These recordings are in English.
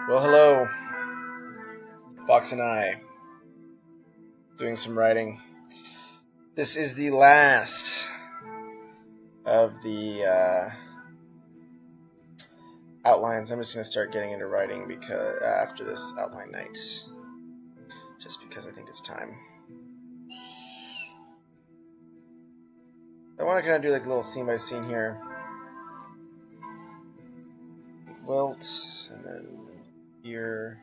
Well, hello, Fox and I, doing some writing. This is the last of the outlines. I'm just going to start getting into writing because after this outline night, just because I think it's time. I want to kind of do like a little scene by scene here. Wilt, and then here.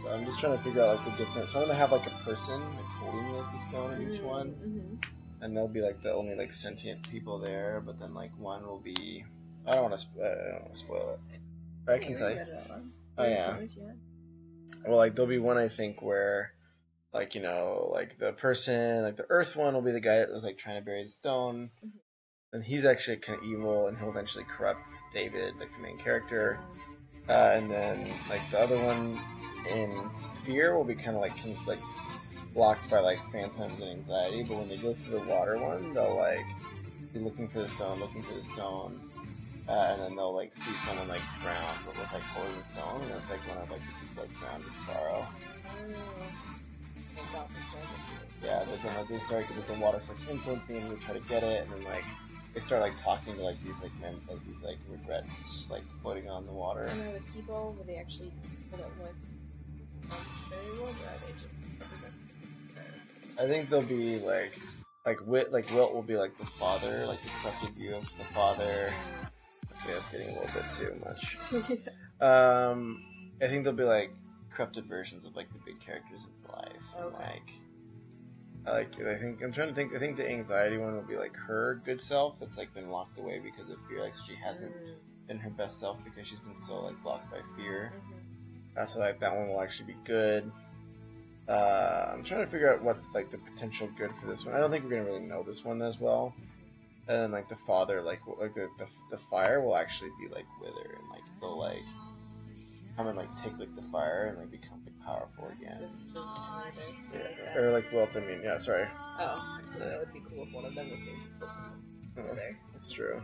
So I'm just trying to figure out like the different. So I'm gonna have like a person like holding like the stone in each one, and they'll be like the only like sentient people there. But then like one will be. I don't want to spoil it. But I can tell you. Oh yeah. Well, like there'll be one I think where, like like the person, like the Earth one will be the guy that was like trying to bury the stone, and he's actually kind of evil, and he'll eventually corrupt David, like the main character. And then like the other one in Fear will be kind of like blocked by like phantoms and anxiety, but when they go through the water one, they'll like be looking for the stone, and then they'll like see someone like drown, but with like holding the stone, and it's like one of like the people like drowned in sorrow. Yeah, but then like they start because like the water starts influencing them, they try to get it, and then like they start like talking to like these like these like regrets like floating on the water. And are the people, will they actually pull it with very well, or are they just represent? I think they'll be like Wilt will be like the father, like the corrupted view of the father. Okay, that's getting a little bit too much. I think they'll be like corrupted versions of like the big characters in life. Okay. And, I think I'm trying to think. I think the anxiety one will be like her good self that's like been locked away because of fear. Like she hasn't been her best self because she's been so like blocked by fear. So like that one will actually be good. I'm trying to figure out what like the potential good for this one. I don't think we're gonna really know this one as well. And then like the father, like the fire will actually be like Wither, and like they'll like come and like take like the fire and like become like powerful again. Yeah, or like Wilt. I mean, yeah. Sorry. Oh, actually, that would be cool if one of them was Wither. That's true.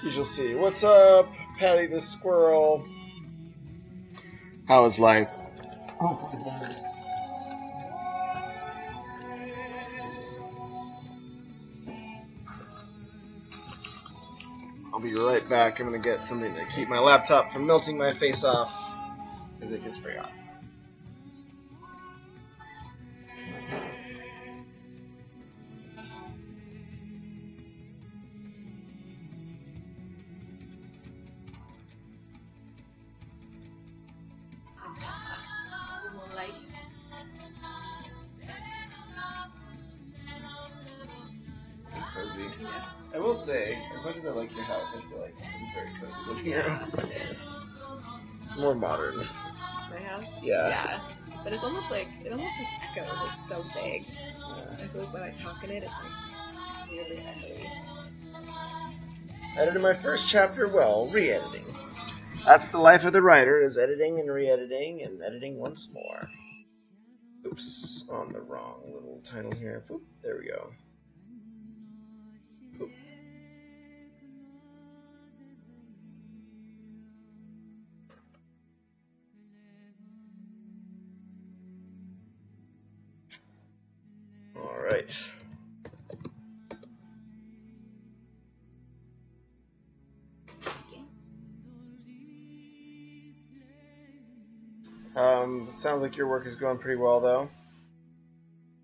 You shall see. What's up, Patty the Squirrel? How is life? I'll be right back. I'm going to get something to keep my laptop from melting my face off because it gets very hot. I will say, as much as I like your house, I feel like it's a very cozy living room. It's more modern. My house? Yeah. Yeah. But it almost like echoes. It's so big. Yeah. I feel like when I talk in it, it's like weirdly echoey. Edited my first chapter well, re-editing. That's the life of the writer, is editing and re-editing and editing once more. Oops, on the wrong little title here. Oop, there we go. Oop. All right. Sounds like your work is going pretty well, though.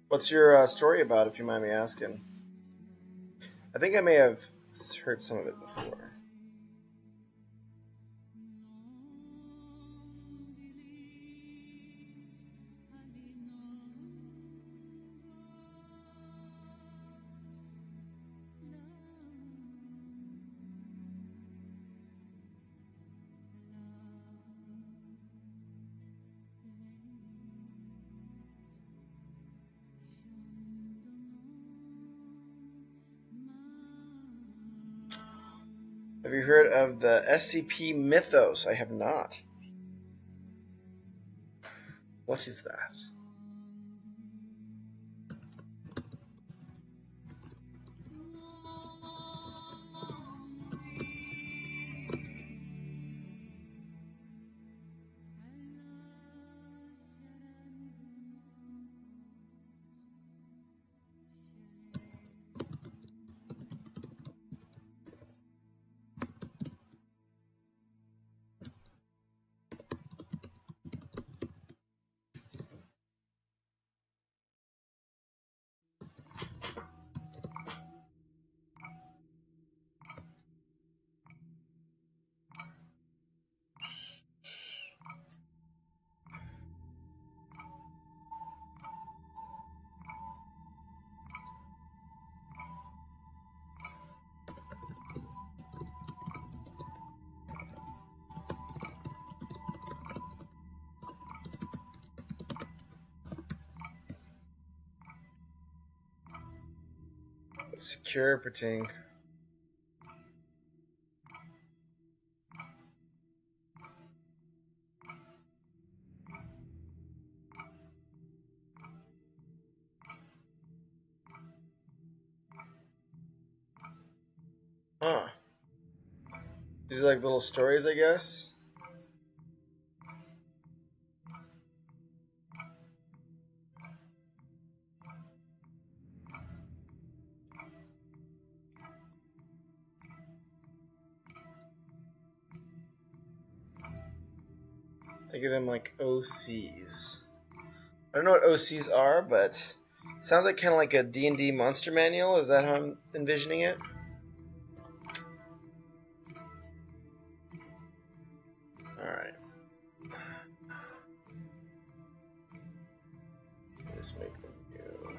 What's your story about, if you mind me asking? I think I may have heard some of it before. Have you heard of the SCP mythos? I have not. What is that? Secure pertaining. Huh. These are like little stories, I guess. Think of them like OCs. I don't know what OCs are, but it sounds like kind of like a D&D monster manual. Is that how I'm envisioning it? Alright. Just make them new.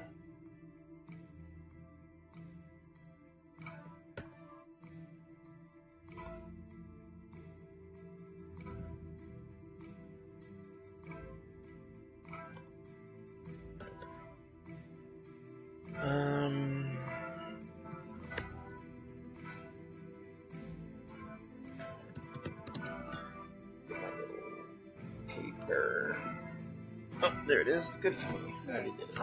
Get my little paper. Oh, there it is. Good for me. I already did it.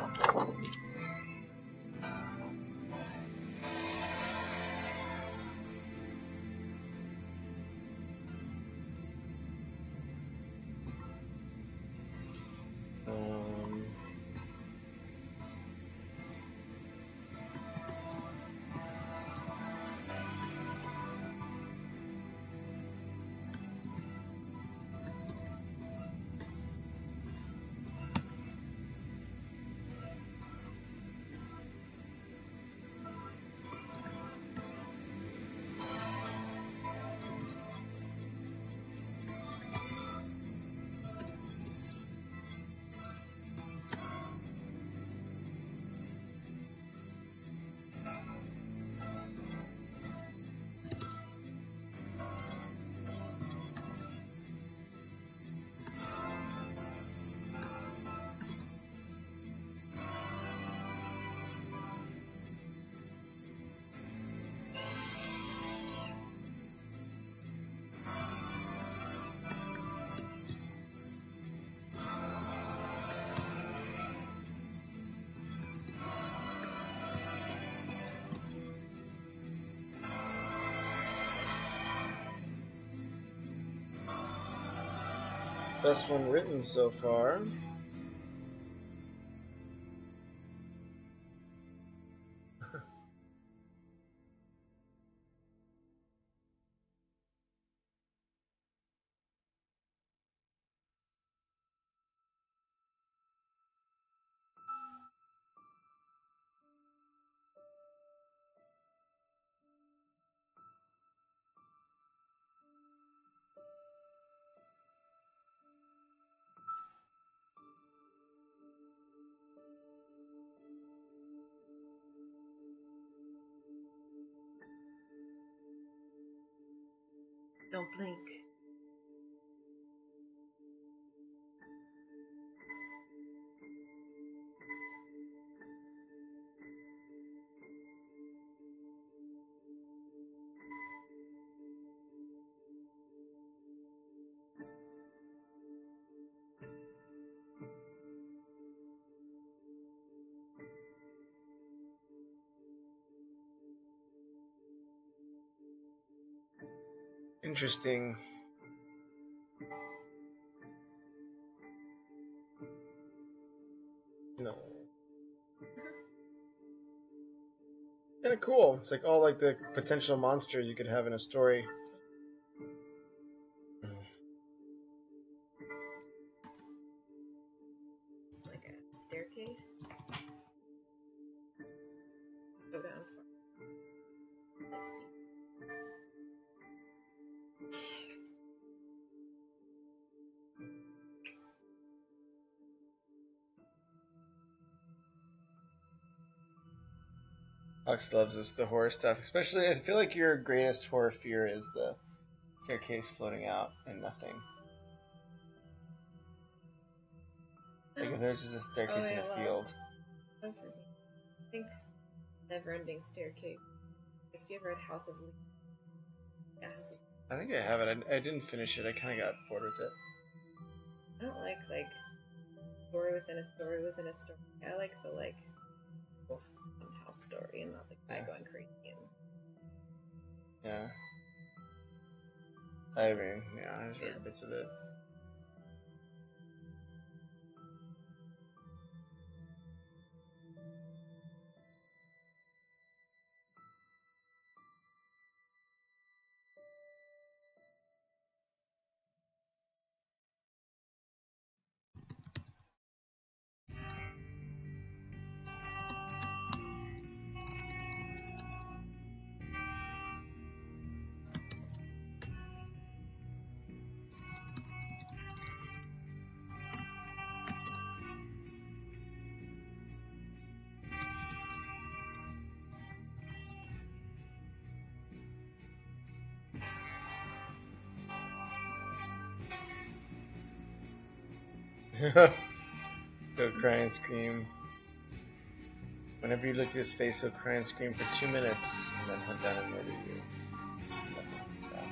Best one written so far. Don't blink. Interesting. No. Kind of cool. It's like all like the potential monsters you could have in a story. It's like a staircase. Go down far. Let's see. Alex loves this, the horror stuff. Especially, I feel like your greatest horror fear is the staircase floating out and nothing. Like if there's just a staircase in a field. I think never-ending staircase. Like, if you ever had House of Leaves. Yeah, House of Leaves. I think I have it. I didn't finish it. I kind of got bored with it. I don't like story within a story within a story. I like the house story and not the guy going crazy. Yeah. I mean, yeah, I just read bits of it. He'll cry and scream. Whenever you look at his face, he'll cry and scream for 2 minutes and then hunt down and murder you. Nothing can stop.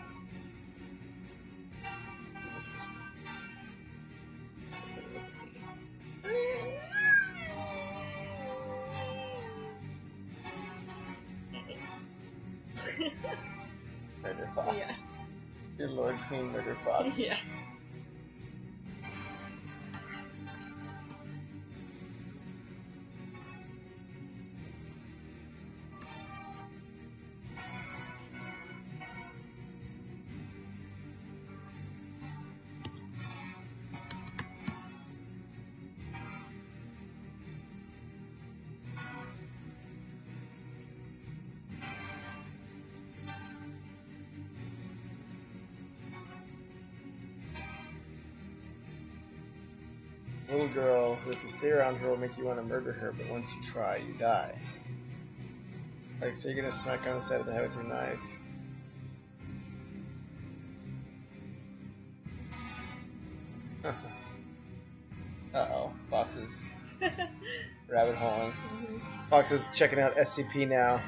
Murder Fox. Yeah. Your Lord Queen Murder Fox. Yeah. Little girl who, if you stay around her, will make you want to murder her, but once you try, you die. Like, so you're gonna smack her on the side of the head with your knife. Uh-oh. Fox is rabbit holing. Fox is checking out SCP now.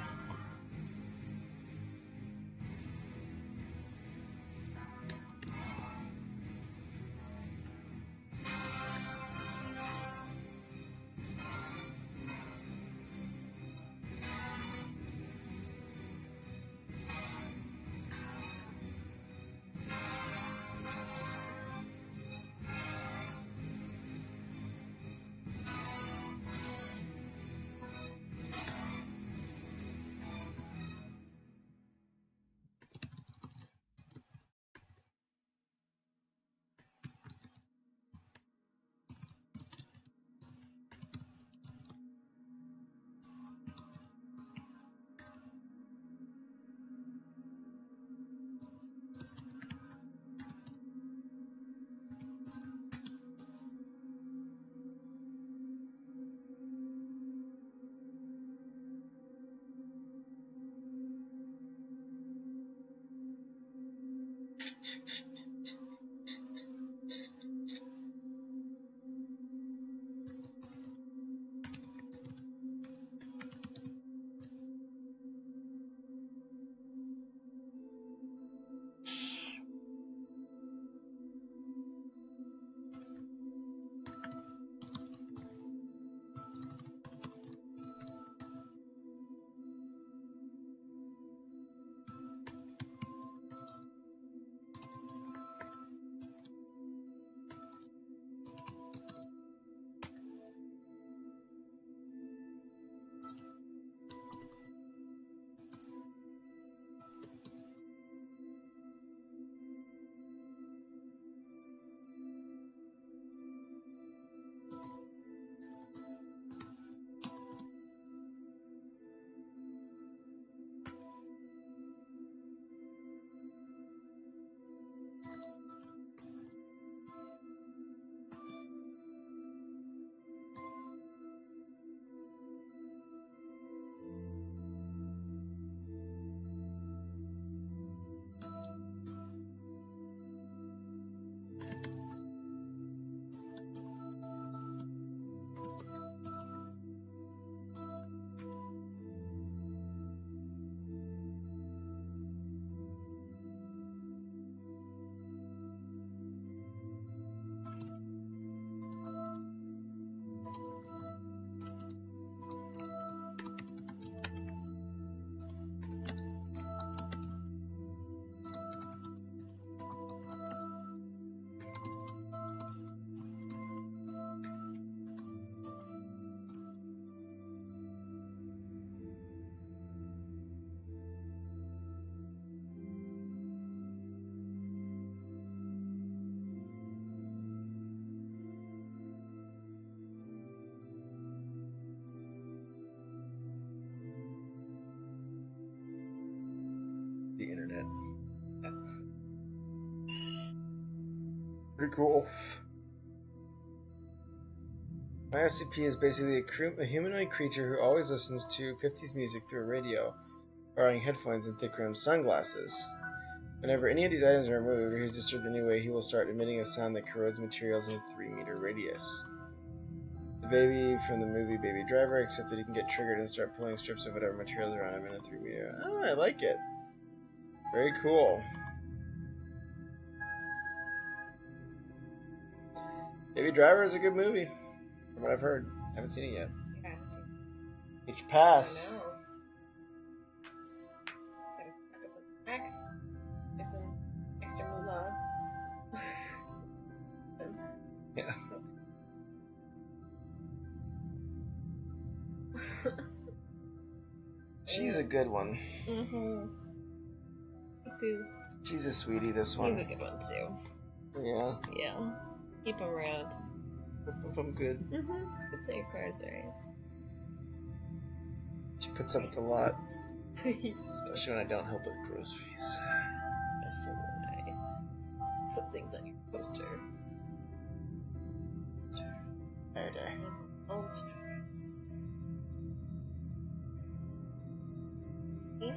Pretty cool. My SCP is basically a humanoid creature who always listens to 50s music through a radio, wearing headphones and thick-rimmed sunglasses. Whenever any of these items are removed or he's disturbed in any way, he will start emitting a sound that corrodes materials in a 3-meter radius. The baby from the movie Baby Driver, except that he can get triggered and start pulling strips of whatever materials around him in a 3-meter. Oh, I like it. Very cool. Baby Driver is a good movie, from what I've heard. I haven't seen it yet. Yeah, I haven't seen it. H pass. I know. Just gotta suck up with Max. There's some extra moolah. Yeah. She's a good one. Mm-hmm. Me too. She's a sweetie, this one. He's a good one too. Yeah. Yeah. Keep him around. If I'm good. Mm-hmm. Good play your cards, alright. She puts up with a lot. Especially Especially when I don't help with groceries. when I put things on your poster. There. Monster. Yeah.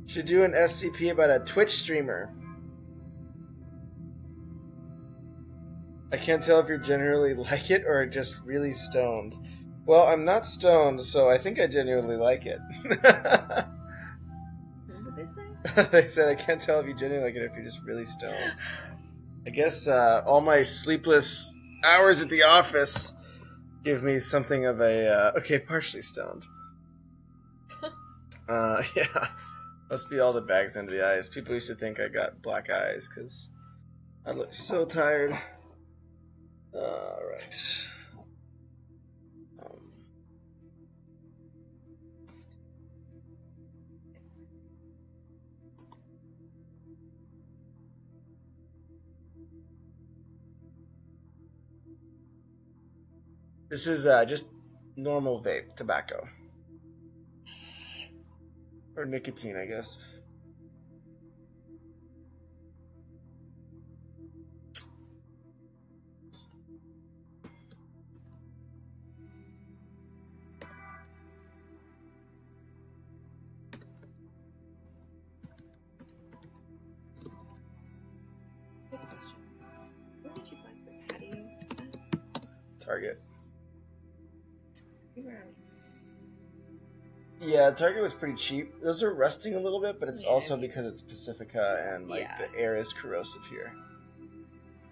Should do an SCP about a Twitch streamer. I can't tell if you're generally like it or just really stoned. Well, I'm not stoned, so I think I genuinely like it. What did they say? They said I can't tell if you genuinely like it or if you're just really stoned. I guess all my sleepless hours at the office give me something of a, okay, partially stoned. Yeah. Must be all the bags under the eyes. People used to think I got black eyes because I look so tired. Alright. This is just normal vape tobacco. Or nicotine, I guess. Where did you buy the patio stuff? Target. You were on Yeah, Target was pretty cheap. Those are rusting a little bit, but it's Yeah, also I mean- because it's Pacifica and like Yeah. the air is corrosive here.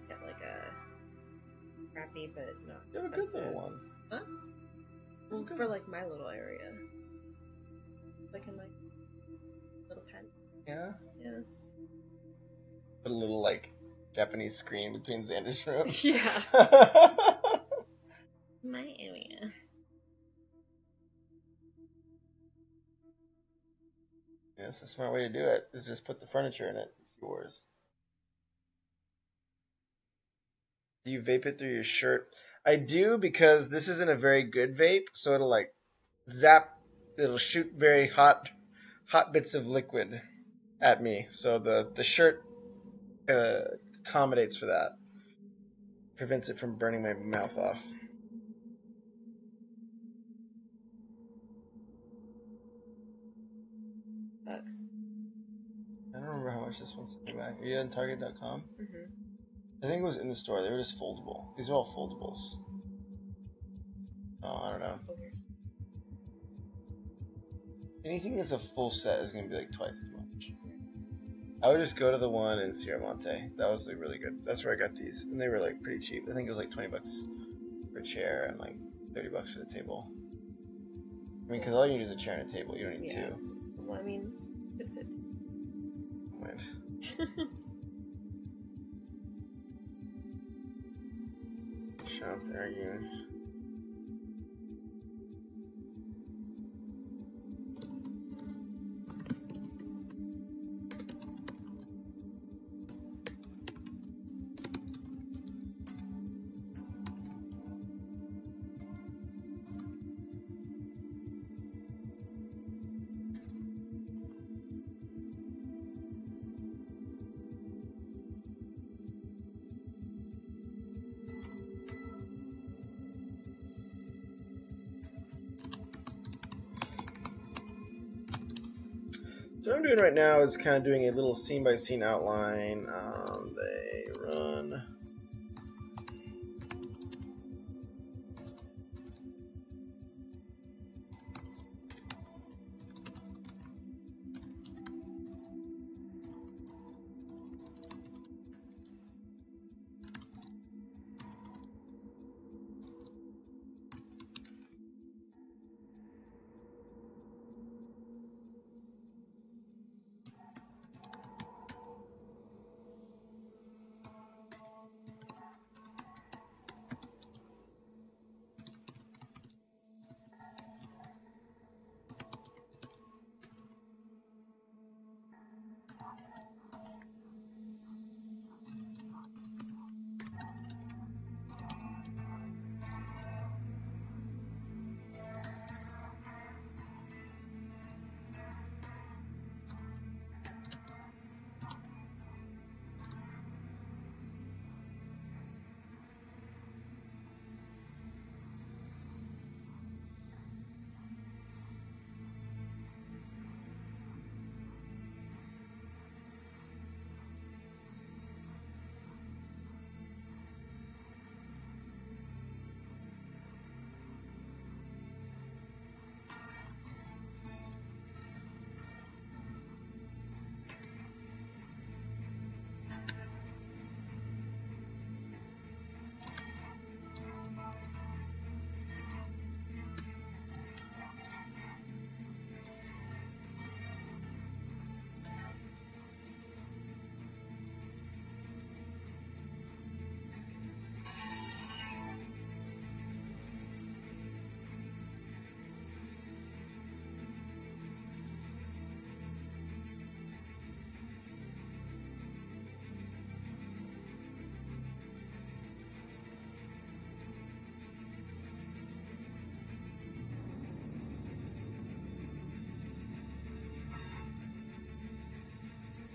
Got like a crappy but not You have a good expensive. little one. Huh? Well, Good. for like my little area. Like in like little patio. Yeah. Yeah. Put a little like Japanese screen between Xander's room. Yeah. Yeah, My area. it's a smart way to do it. Is just put the furniture in it. It's yours. Do you vape it through your shirt? I do because this isn't a very good vape, so it'll like zap. It'll shoot very hot bits of liquid at me. So the shirt accommodates for that. Prevents it from burning my mouth off. Bucks. I don't remember how much this one's selling back. Are you on Target.com? Mm-hmm. I think it was in the store. They were just foldable. These are all foldables. Oh, I don't know. Anything that's a full set is going to be like twice as much. I would just go to the one in Sierra Monte. That was like really good. That's where I got these, and they were like pretty cheap. I think it was like $20 for a chair and like $30 for the table. I mean, because all you need is a chair and a table. You don't need two. Well, I mean, it's it. Mind. Shouts to arguing. So what I'm doing right now is kind of doing a little scene-by-scene outline. They run.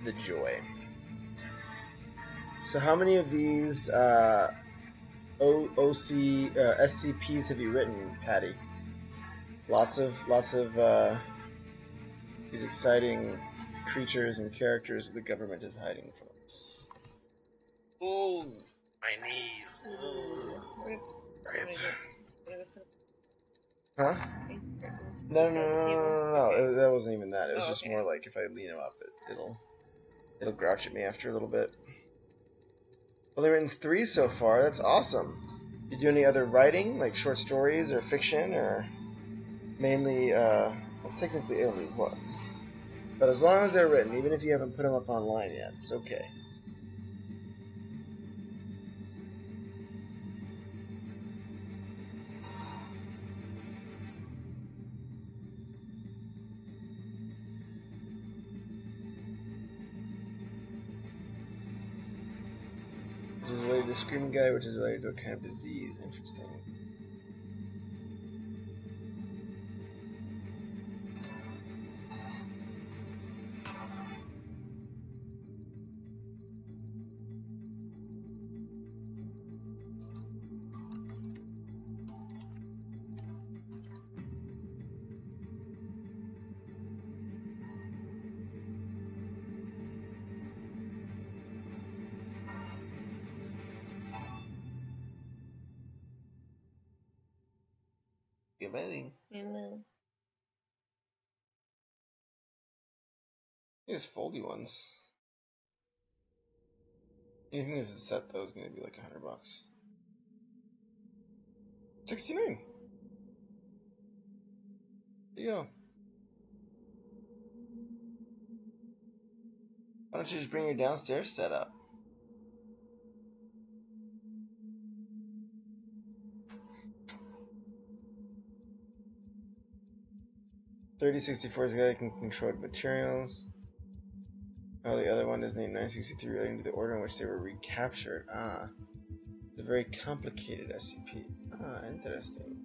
The joy. So how many of these SCPs have you written, Patty? Lots of these exciting creatures and characters the government is hiding from us. Oh, my knees. Huh? No. That wasn't even that. It was just more like if I lean them up, it'll grouch at me after a little bit. Only written 3 so far. That's awesome. You do any other writing, like short stories or fiction, or mainly, well, technically only 1. But as long as they're written, even if you haven't put them up online yet, it's okay. Which is related to Screaming Guy, which is related to a kind of disease. Interesting. Amazing. Amen. These foldy ones. Anything that's a set though is going to be like $100. 69. There you go. Why don't you just bring your downstairs setup? $3064 is the guy that can control materials. Oh, the other one is named 963 relating to the order in which they were recaptured. Ah. It's a very complicated SCP. Ah, interesting.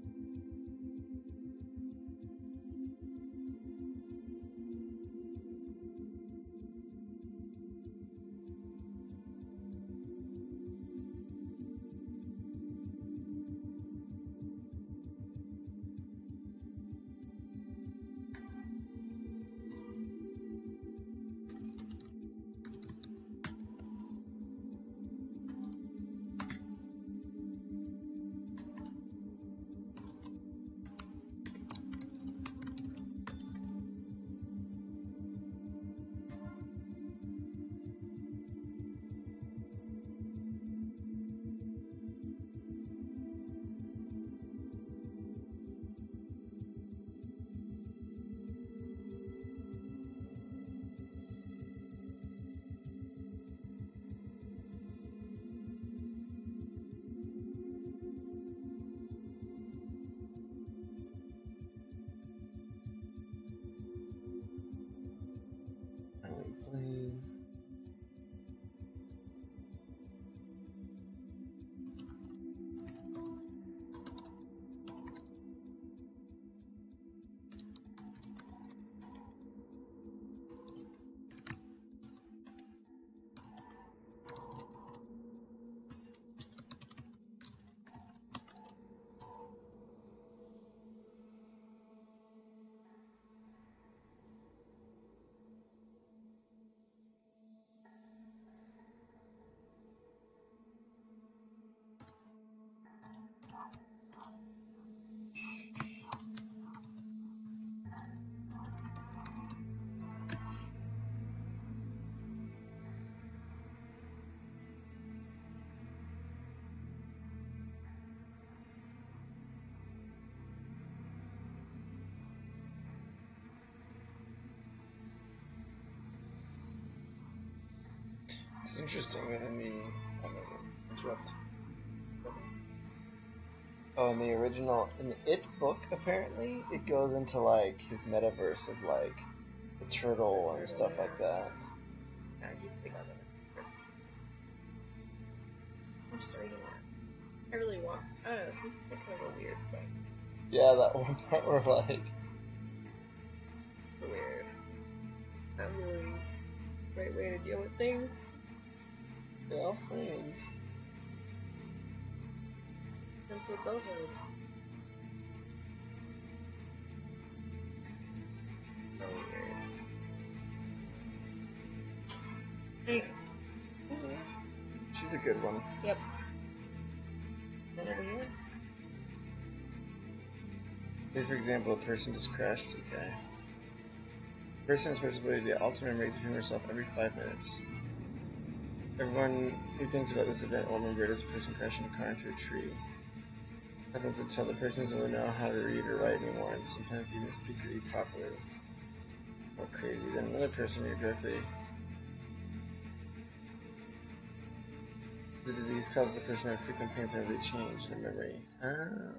Interesting. Let me interrupt. Oh, in the original, in the It book, apparently, it goes into like his metaverse of like the turtle and stuff like that. Yeah, he's big on the metaverse. I'm starting that. I really want. I don't know. It seems like kind of a weird thing. Yeah, that one part where like. Weird. Not really the right way to deal with things. Girlfriend. Simple adulthood. So weird. She's a good one. Yep. Whatever you want. Say, for example, a person just crashed. Okay. A person has possibility to alter memories of him or herself every 5 minutes. Everyone who thinks about this event will remember it as a person crashing a car into a tree. It happens until the person doesn't really know how to read or write anymore, and sometimes even speak or read properly. More crazy than another person who directly. The disease causes the person to have frequent pains whenever they change in their memory. Oh.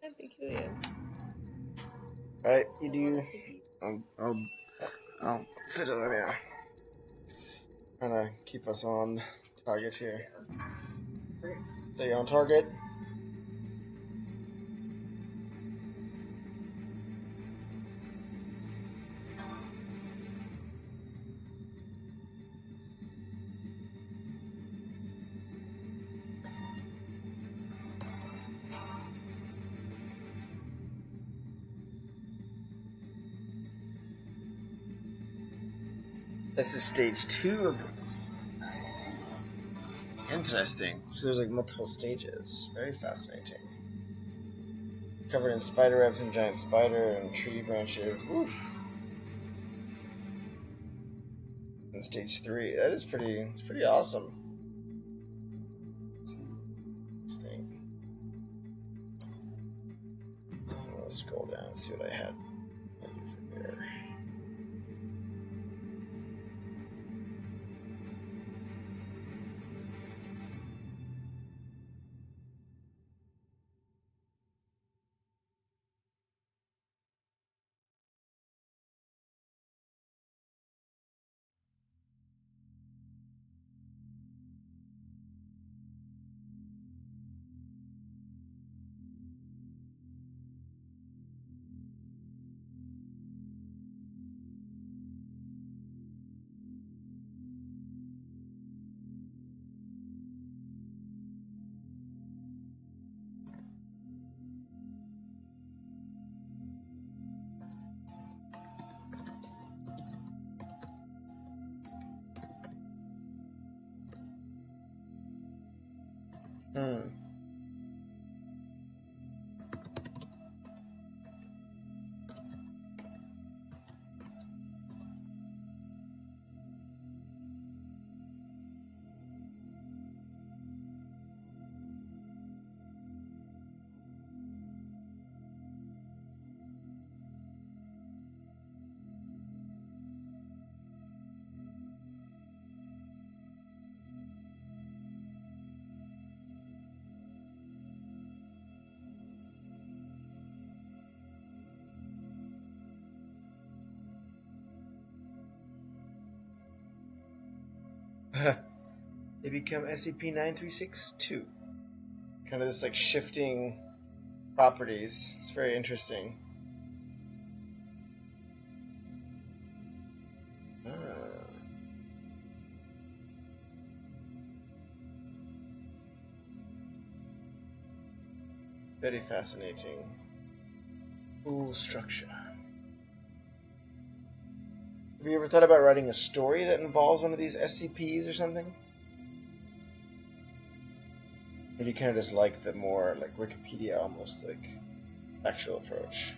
That'd be curious. Alright, you do. I'll sit over there. Trying to keep us on target here. Stay on target. This is stage 2 of this. I see. Interesting. So there's like multiple stages. Very fascinating. Covered in spider webs and giant spider and tree branches. Woof. And stage 3. That is pretty. It's pretty awesome. This thing. Let's scroll down and see what I had. Here. They become SCP-9362. Kind of this like shifting properties. It's very interesting. Very fascinating. Cool structure. Have you ever thought about writing a story that involves one of these SCPs or something? Or do you kind of just like the more like Wikipedia almost like actual approach?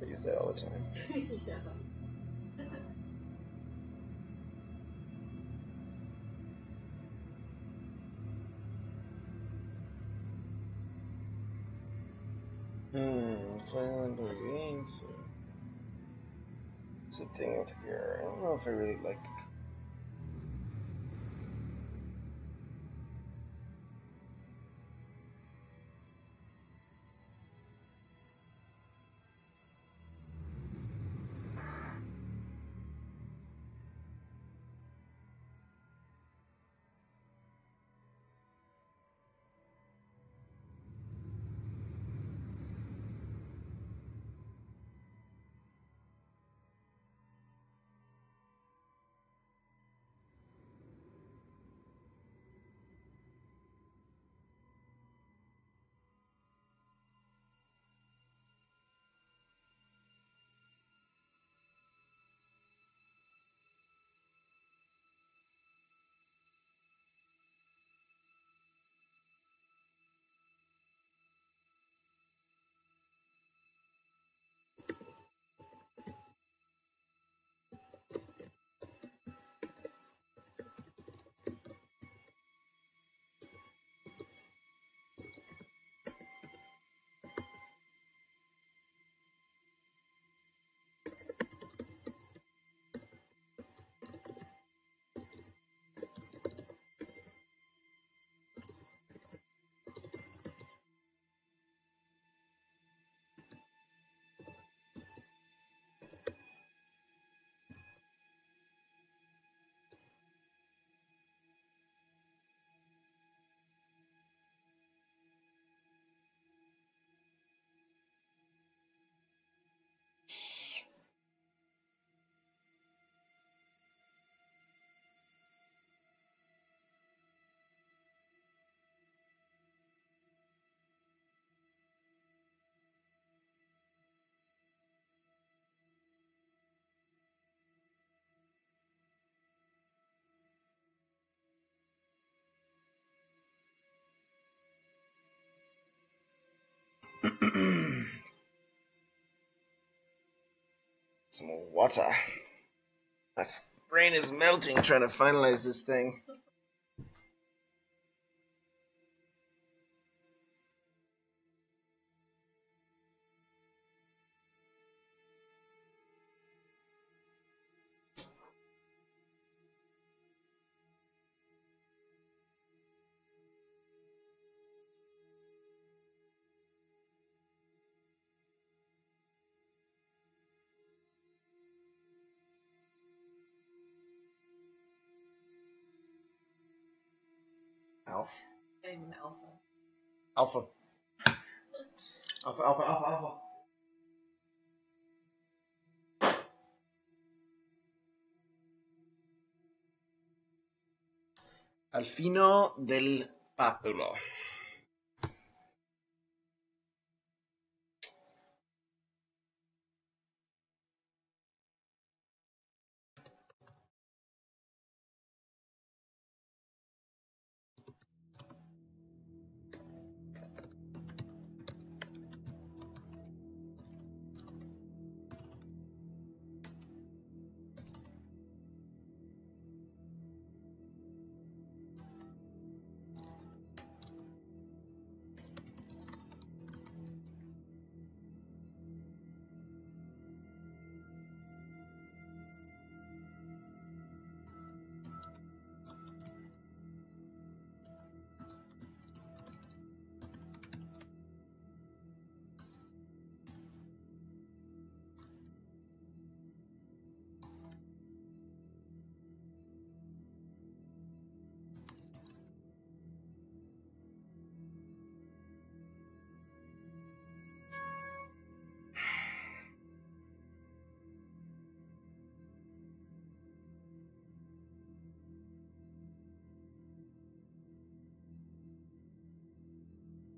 use that all the time. Yeah. Final ingredients. It's a thing with here. I don't know if I really like the. Some water. My brain is melting trying to finalize this thing. Alpha. I'm an alpha. Alpha. Alpha, alpha, alpha, alpha. Al fino del papulo.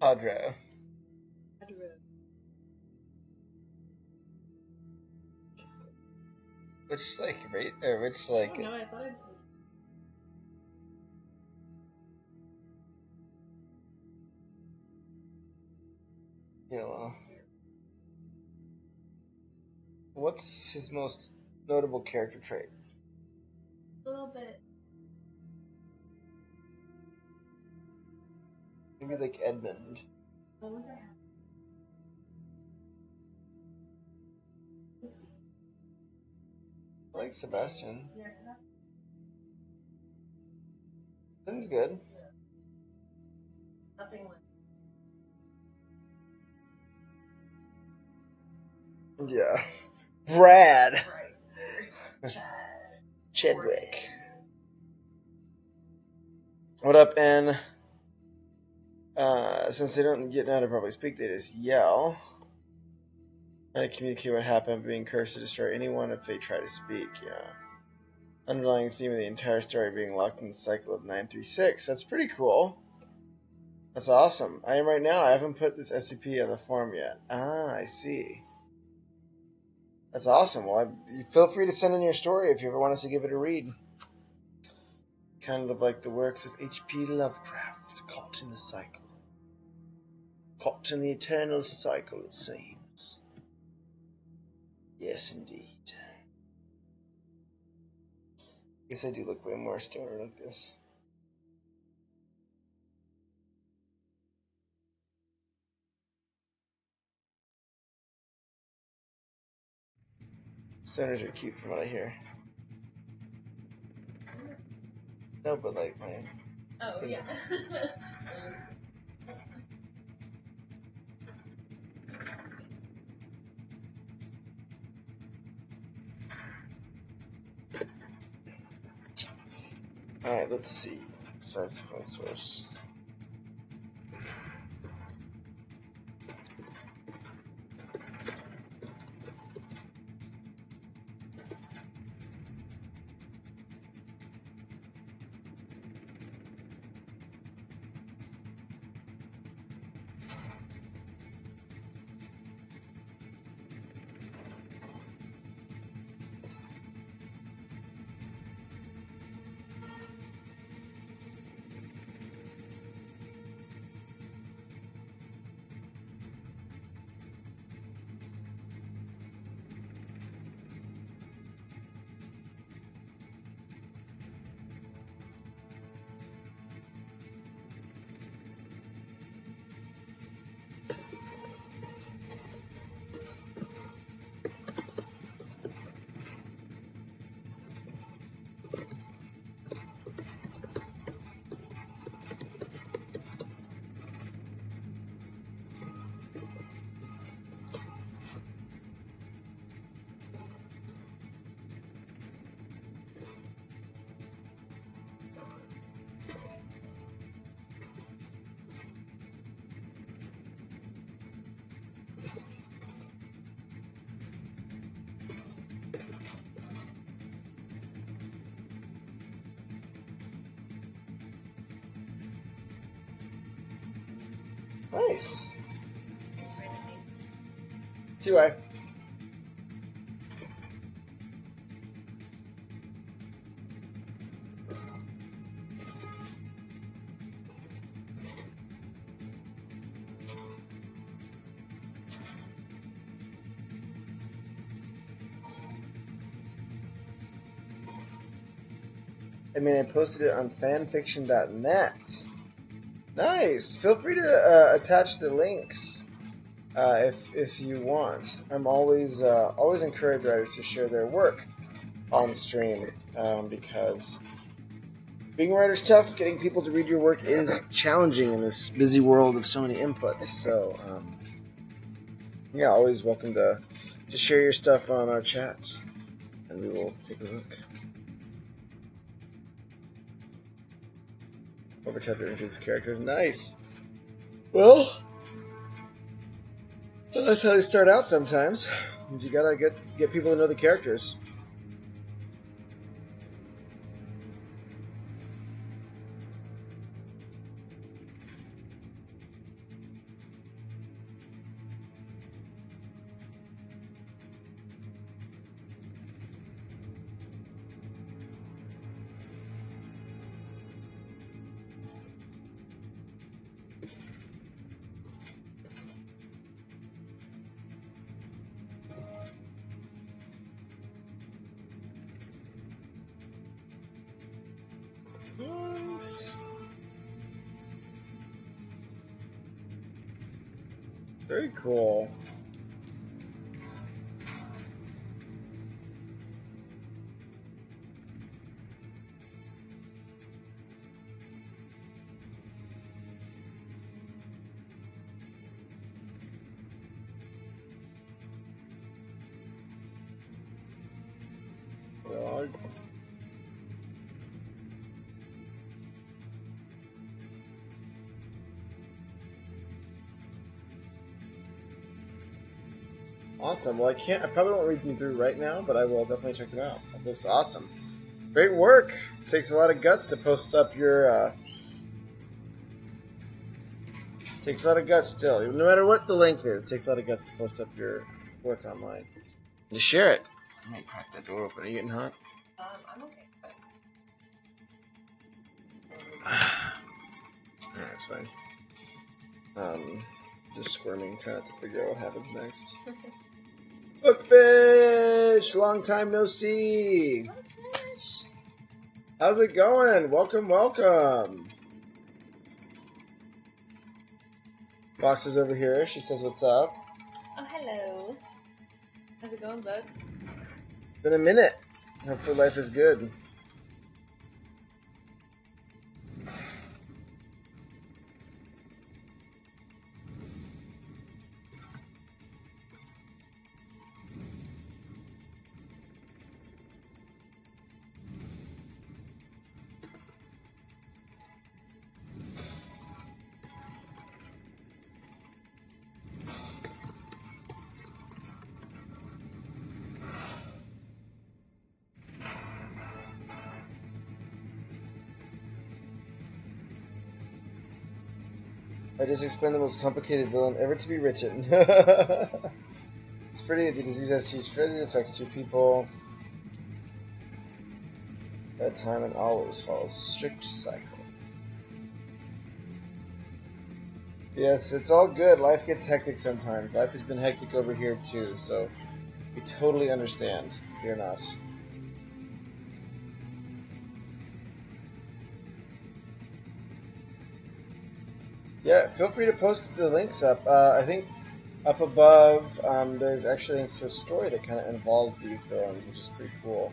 Padre. Which like rate or which like? No, I thought I'd. You know. What's his most notable character trait? A little bit. Maybe like Edmund. What was I having? I like Sebastian. Yeah, Sebastian. Finn's good. Nothing like. Yeah. Brad. Bryce. Chad. Chadwick. What up, N? Since they don't get how to probably speak, they just yell. And communicate what happened, being cursed to destroy anyone if they try to speak, yeah. Underlying theme of the entire story being locked in the cycle of 936. That's pretty cool. That's awesome. I am right now. I haven't put this SCP on the forum yet. Ah, I see. That's awesome. Well, you feel free to send in your story if you ever want us to give it a read. Kind of like the works of H.P. Lovecraft, caught in the cycle. Caught in the eternal cycle, it seems. Yes, indeed. Guess I do look way more stoner like this. Stoners are cute from what I hear. No, but like my... Oh, yeah. Alright, let's see. Size file source. Nice. See why. I mean, I posted it on fanfiction.net. Nice. Feel free to attach the links if you want. I'm always encourage writers to share their work on stream because being a writer's tough. Getting people to read your work is challenging in this busy world of so many inputs. So yeah, always welcome to share your stuff on our chat, and we will take a look. Over chapter introduce characters. Nice. Well, that's how they start out sometimes. You gotta get people to know the characters. Very cool. God. Awesome. Well, I probably won't read them through right now, but I will definitely check them out. That looks awesome. Great work. Takes a lot of guts to post up your, takes a lot of guts still. No matter what the length is, it takes a lot of guts to post up your work online. And to share it. I'm gonna crack that door open. Are you getting hot? I'm okay. Yeah, that's fine. Just squirming, trying not to figure out what happens next. Bookfish! Long time no see! Bookfish! How's it going? Welcome, welcome! Fox is over here. She says, what's up? Oh, hello. How's it going, bud? Been a minute. Hopefully life is good. I just explained the most complicated villain ever to be written. It's pretty. The disease has huge spread. It affects 2 people at a time and always follows a strict cycle. Yes, it's all good. Life gets hectic sometimes. Life has been hectic over here too, so we totally understand. Fear not. Yeah, feel free to post the links up. I think up above there's actually links to a story that kind of involves these villains, which is pretty cool.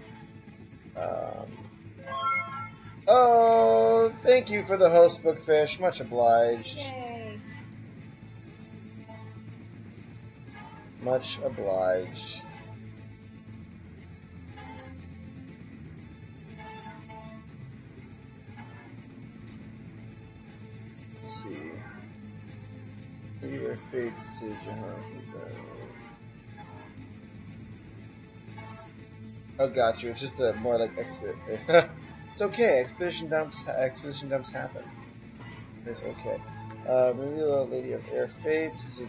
Oh, thank you for the host, Bookfish. Much obliged. Yay! Much obliged. Let's see. Maybe your fate saved your heart. Oh, got you. It's just a more like exit. It's okay. Exposition dumps happen. It's okay. Maybe the Lady of Air Fates.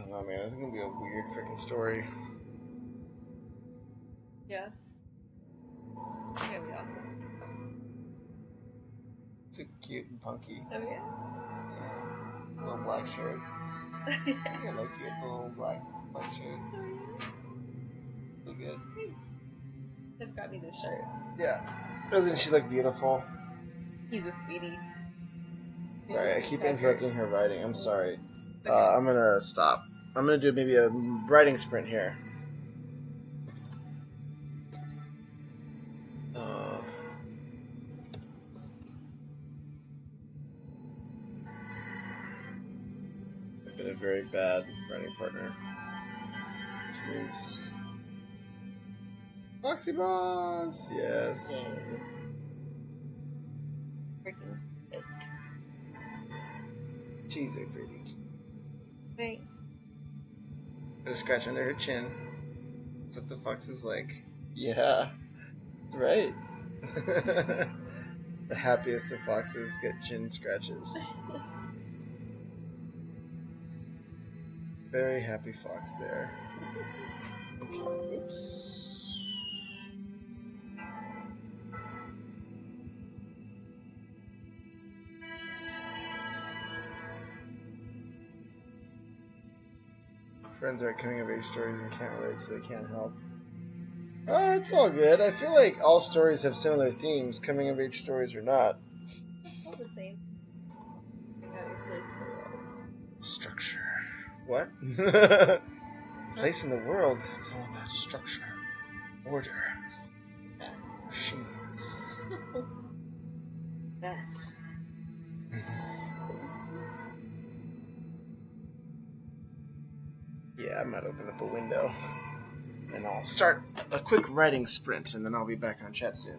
Oh man, this is gonna be a weird freaking story. Yeah. It's gonna be awesome. It's cute and punky. Oh, yeah? Yeah. Little black shirt. I like you with the little black shirt. So good. Thanks. They've got me this shirt. Yeah. Doesn't she look beautiful? He's a sweetie. Sorry, I keep interrupting her writing. I'm sorry. Okay. I'm gonna stop. I'm gonna do maybe a writing sprint here. I've been a very bad writing partner. Which means Foxy Boss! Yes. Yay. Freaking pissed. She's a pretty. Right. Got a scratch under her chin. That's what the fox is like. Yeah. That's right. The happiest of foxes get chin scratches. Very happy fox there. Okay, oops. Friends are coming of age stories and can't relate, so they can't help. Oh, it's all good. I feel like all stories have similar themes, coming of age stories or not. It's all the same. Figuring out your place in the world. Structure. What? Place in the world, it's all about structure. Order. Yes. Machines. Yes. Yeah, I might open up a window. And I'll start a quick writing sprint, and then I'll be back on chat soon.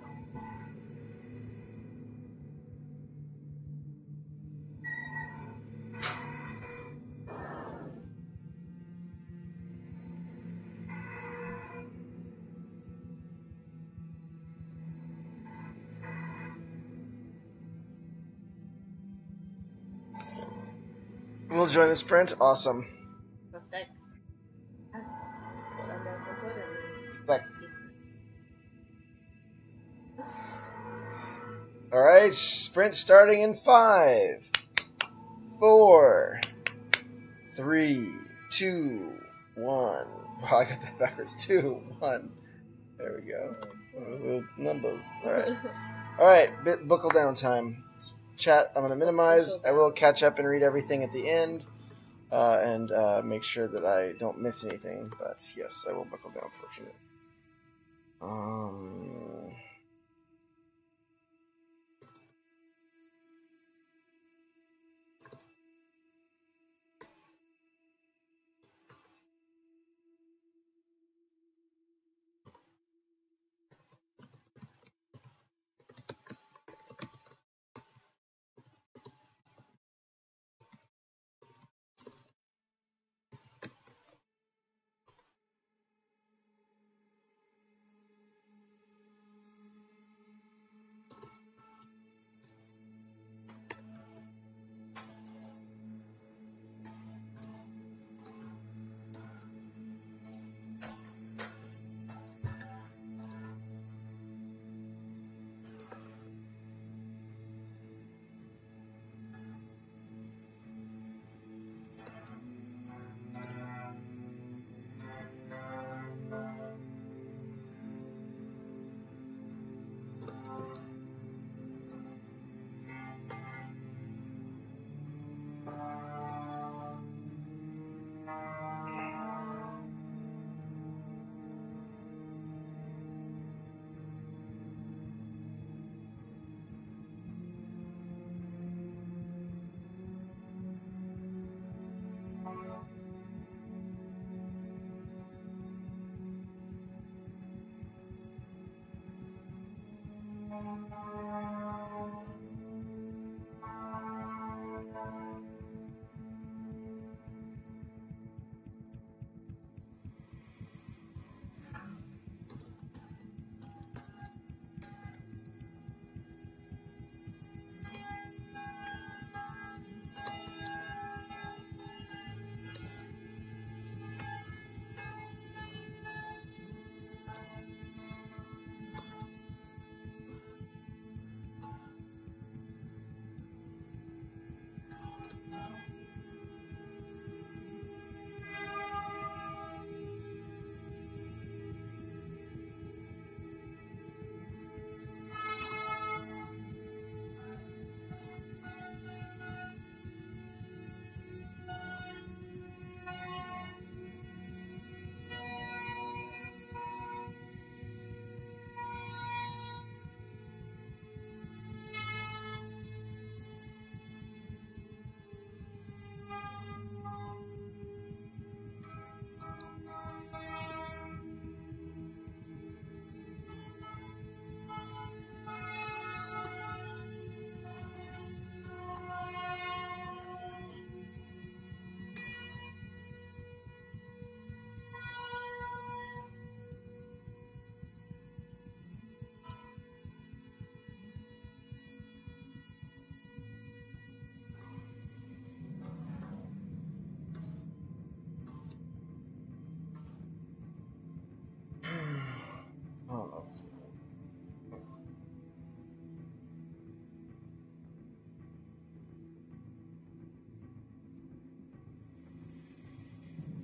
We'll join the sprint. Awesome. Perfect. Back. Alright, sprint starting in 5, 4, 3, 2, 1. Wow, I got that backwards. 2, 1. There we go. Numbers. Alright, buckle down time. Chat, I'm going to minimize. I will catch up and read everything at the end. And make sure that I don't miss anything. But yes, I will buckle down for a few minutes.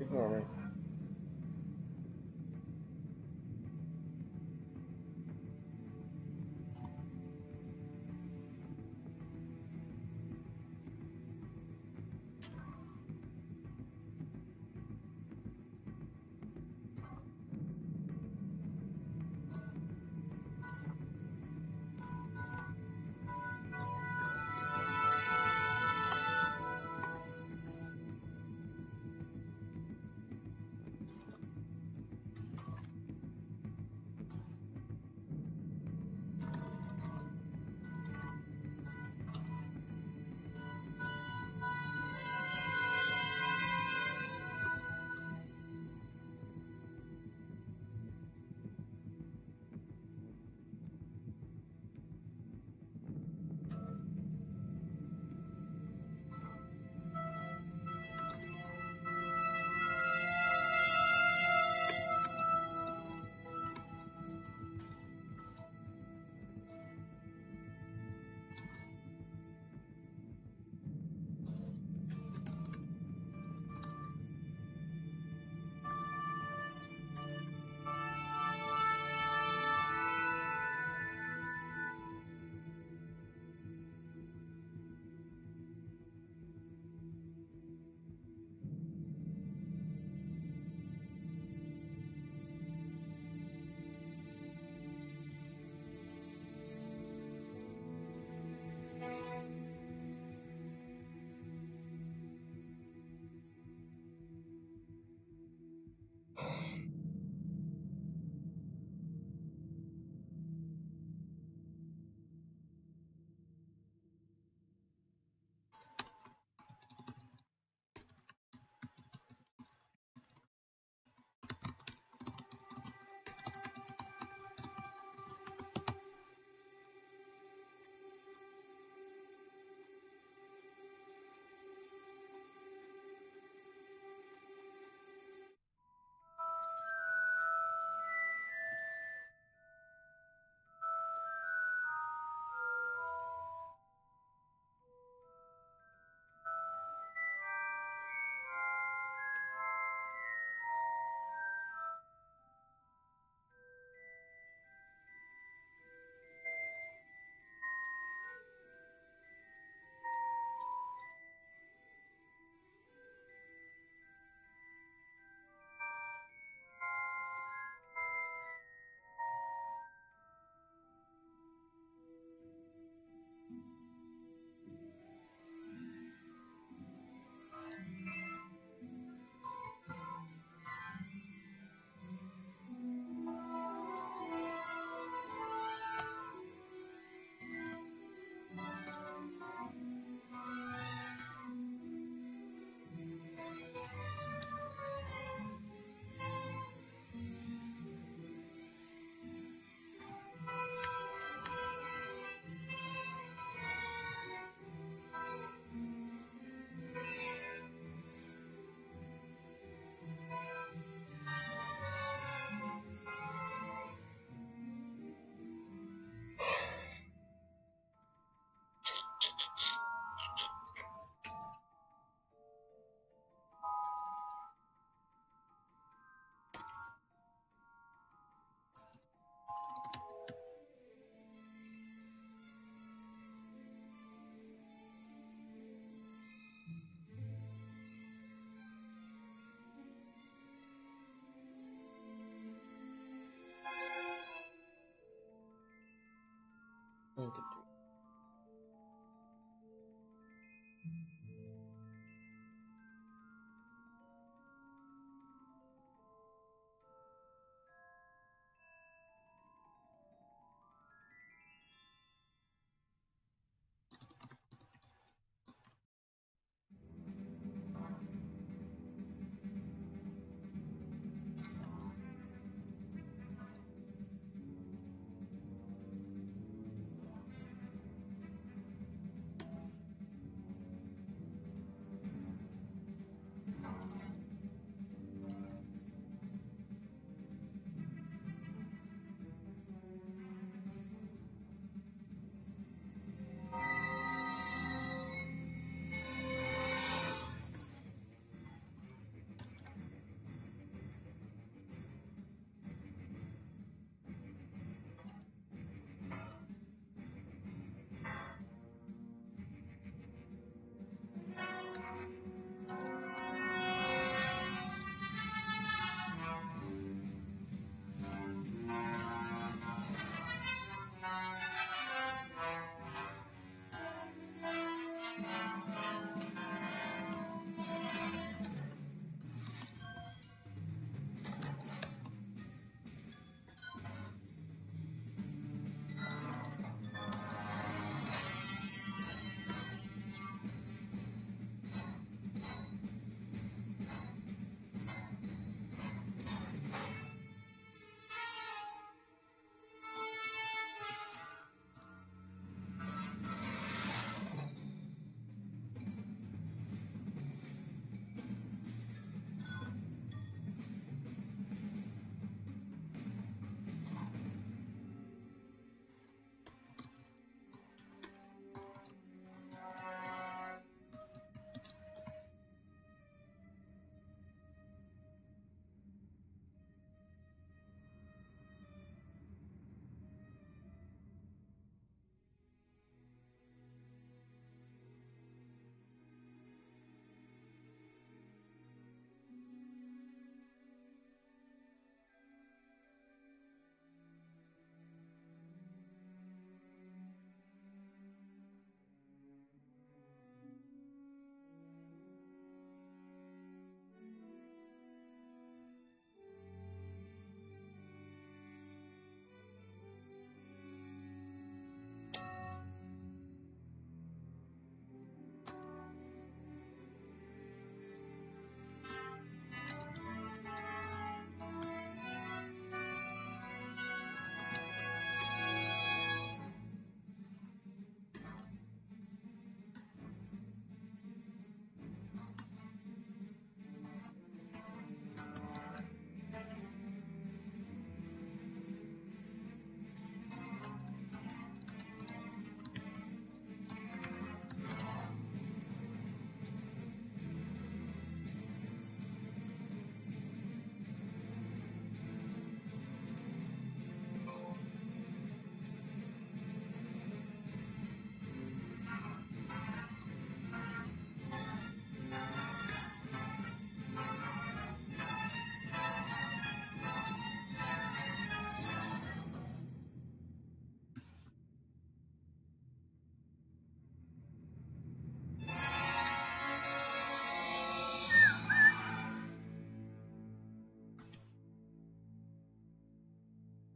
Ignore me.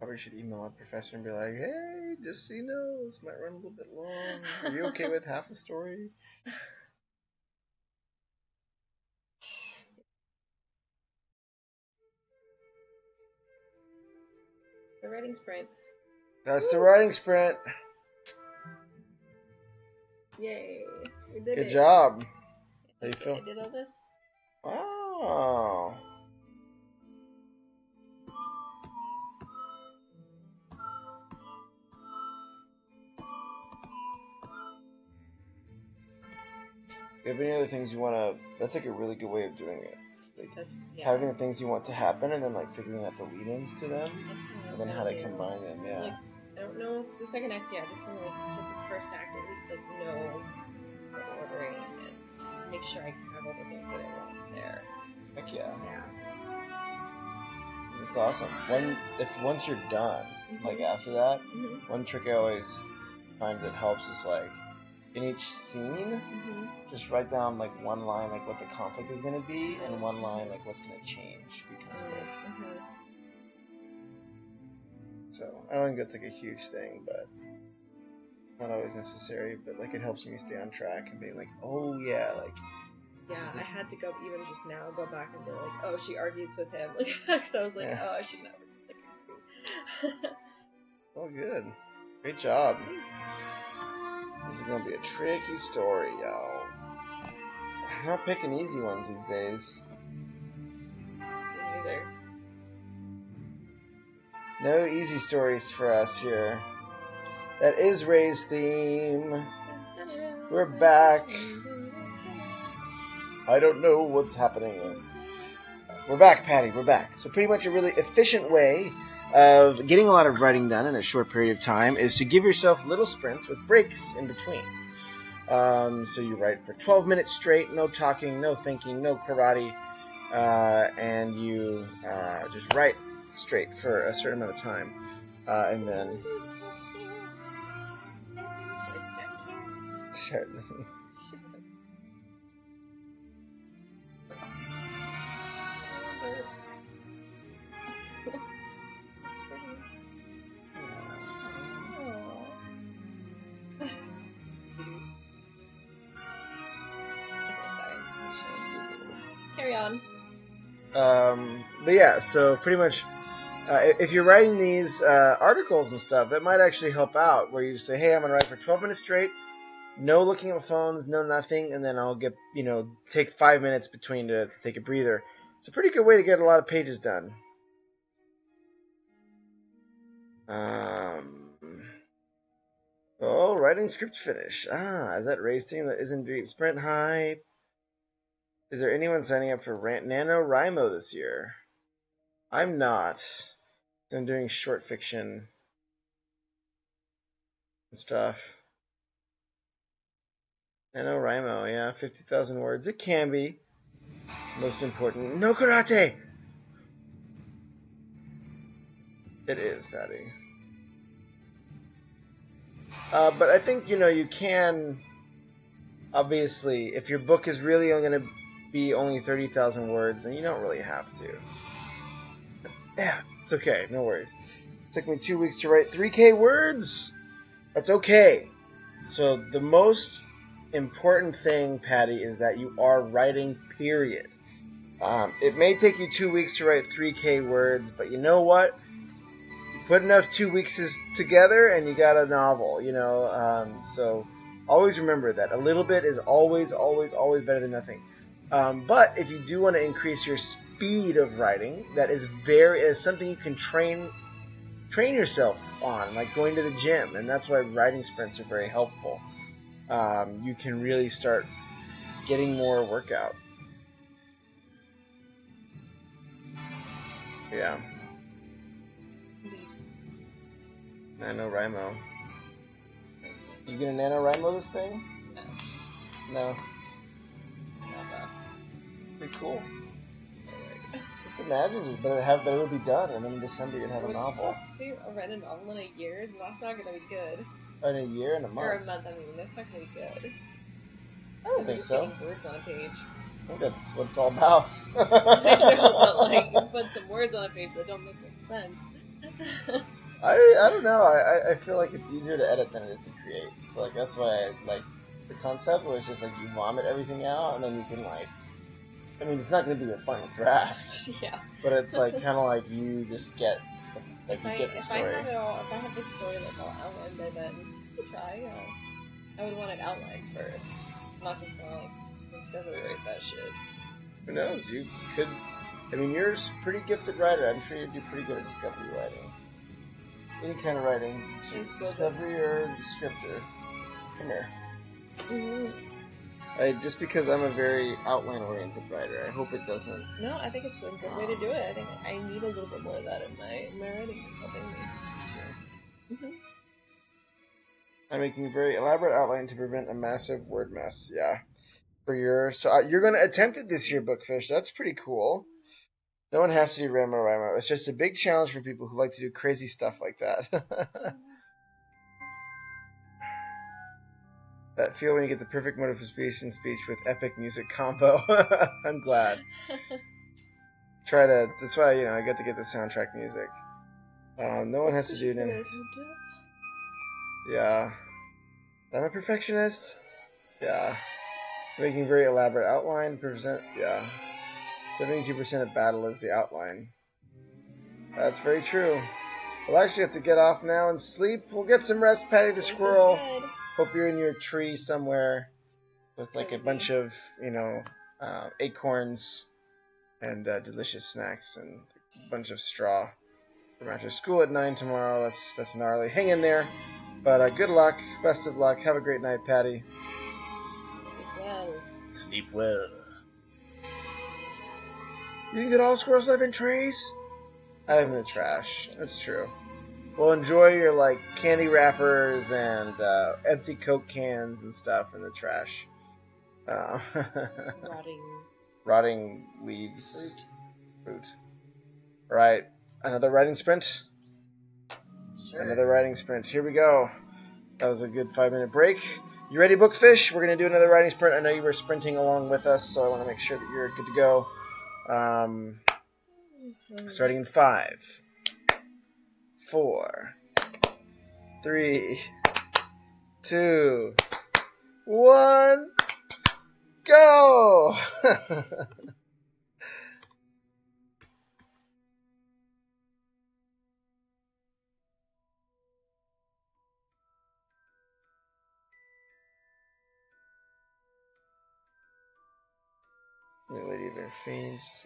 probably should email my professor and be like, hey, just so you know, this might run a little bit long. Are you okay with half a story? The writing sprint. That's the writing sprint. Yay. We did Good it. job. How you feel? I did all this. Wow. Do you have any other things you want to... That's like a really good way of doing it. Like having the things you want to happen and then like figuring out the lead-ins to them. And then how to combine them, yeah. Like, I don't know the second act, yeah. I just want to like get the first act at least like know the ordering and make sure I have all the things that I want there. Heck yeah. Yeah. It's awesome. Once you're done, like after that, one trick I always find that helps is like in each scene, just write down like one line like what the conflict is gonna be and one line like what's gonna change because of it. So I don't think that's like a huge thing, but not always necessary. But like it helps me stay on track and being like, oh yeah, like. Yeah, I had to go even just now go back and be like, oh, she argues with him, like, because I was like, oh, I should never. Oh, good, great job. This is gonna be a tricky story, y'all. I'm not picking easy ones these days. Neither. No easy stories for us here. That is Ray's theme. We're back. I don't know what's happening. We're back, Patty. We're back. So pretty much a really efficient way of getting a lot of writing done in a short period of time is to give yourself little sprints with breaks in between. So you write for 12 minutes straight, no talking, no thinking, no karate, and you just write straight for a certain amount of time, and then... Sure. Carry on. But yeah, so pretty much, if you're writing these articles and stuff, that might actually help out, where you just say, hey, I'm going to write for 12 minutes straight, no looking at phones, no nothing, and then I'll get, take 5 minutes between to take a breather. It's a pretty good way to get a lot of pages done. Writing script finish. Is that Ray's team that isn't doing sprint hype? Is there anyone signing up for NaNoWriMo this year? I'm not. I'm doing short fiction and stuff. NaNoWriMo, yeah, 50,000 words. It can be. Most important, no karate! It is, Patty. But I think, you can, obviously, if your book is really going to be only 30,000 words, then you don't really have to. Yeah, it's okay, no worries. It took me 2 weeks to write 3K words. That's okay. So the most important thing, Patty, is that you are writing, period. It may take you 2 weeks to write 3K words, but you know what? You put enough 2 weeks together and you got a novel, so always remember that. A little bit is always, always, always better than nothing. But if you do want to increase your speed of writing, that is something you can train yourself on, like going to the gym, and that's why writing sprints are very helpful. You can really start getting more workout. Yeah. Indeed. NaNoWriMo. You gonna NaNoWriMo this thing? No. Pretty cool. Just imagine that it would be done, and then in December you'd have a novel. To write a novel in a year? That's not gonna be good. In a year and a month. Or a month, that's not gonna be good. I don't think so. Getting words on a page. I think that's what it's all about. I know, but you put some words on a page that don't make sense. I don't know. I feel like it's easier to edit than it is to create. So like that's why I like the concept where it's just like you vomit everything out and then you can like. I mean, it's not going to be your final draft. Yeah. But it's like kind of like you just get the story. If I have the story like all outlined by then, I'll try. I would want it outlined first, not just want to like discovery write that shit. Who knows? You could. I mean, you're a pretty gifted writer. I'm sure you'd do pretty good at discovery writing. Any kind of writing, discovery or descriptor. Come here. Mm-hmm. Just because I'm a very outline-oriented writer, I hope it doesn't. No, I think it's a good way to do it. I think I need a little bit more of that in my writing. It's helping me. Mm-hmm. I'm making a very elaborate outline to prevent a massive word mess. Yeah. So you're going to attempt it this year, Bookfish. That's pretty cool. No one has to do Ramo. It's just a big challenge for people who like to do crazy stuff like that. That feel when you get the perfect motivation speech with epic music combo. I'm glad. That's why, I get to get the soundtrack music. No one has to do it. Yeah. I'm a perfectionist. Yeah. Making very elaborate outline. Yeah. 72% of battle is the outline. That's very true. We'll actually have to get off now and sleep. We'll get some rest, Patty the Squirrel. Hope you're in your tree somewhere with like a bunch of, acorns and delicious snacks and a bunch of straw. From after school at 9 tomorrow. That's gnarly. Hang in there. But good luck. Best of luck. Have a great night, Patty. Sleep well. Sleep well. You think that all squirrels live in trees? I live in the trash. That's true. Well, enjoy your candy wrappers and empty Coke cans and stuff in the trash. Rotting leaves. Fruit. All right. Another writing sprint. Sure. Another writing sprint. Here we go. That was a good 5-minute break. You ready, Bookfish? We're going to do another writing sprint. I know you were sprinting along with us, so I want to make sure that you're good to go. Starting in 5, 4, 3, 2, 1, go! The lady of her faints.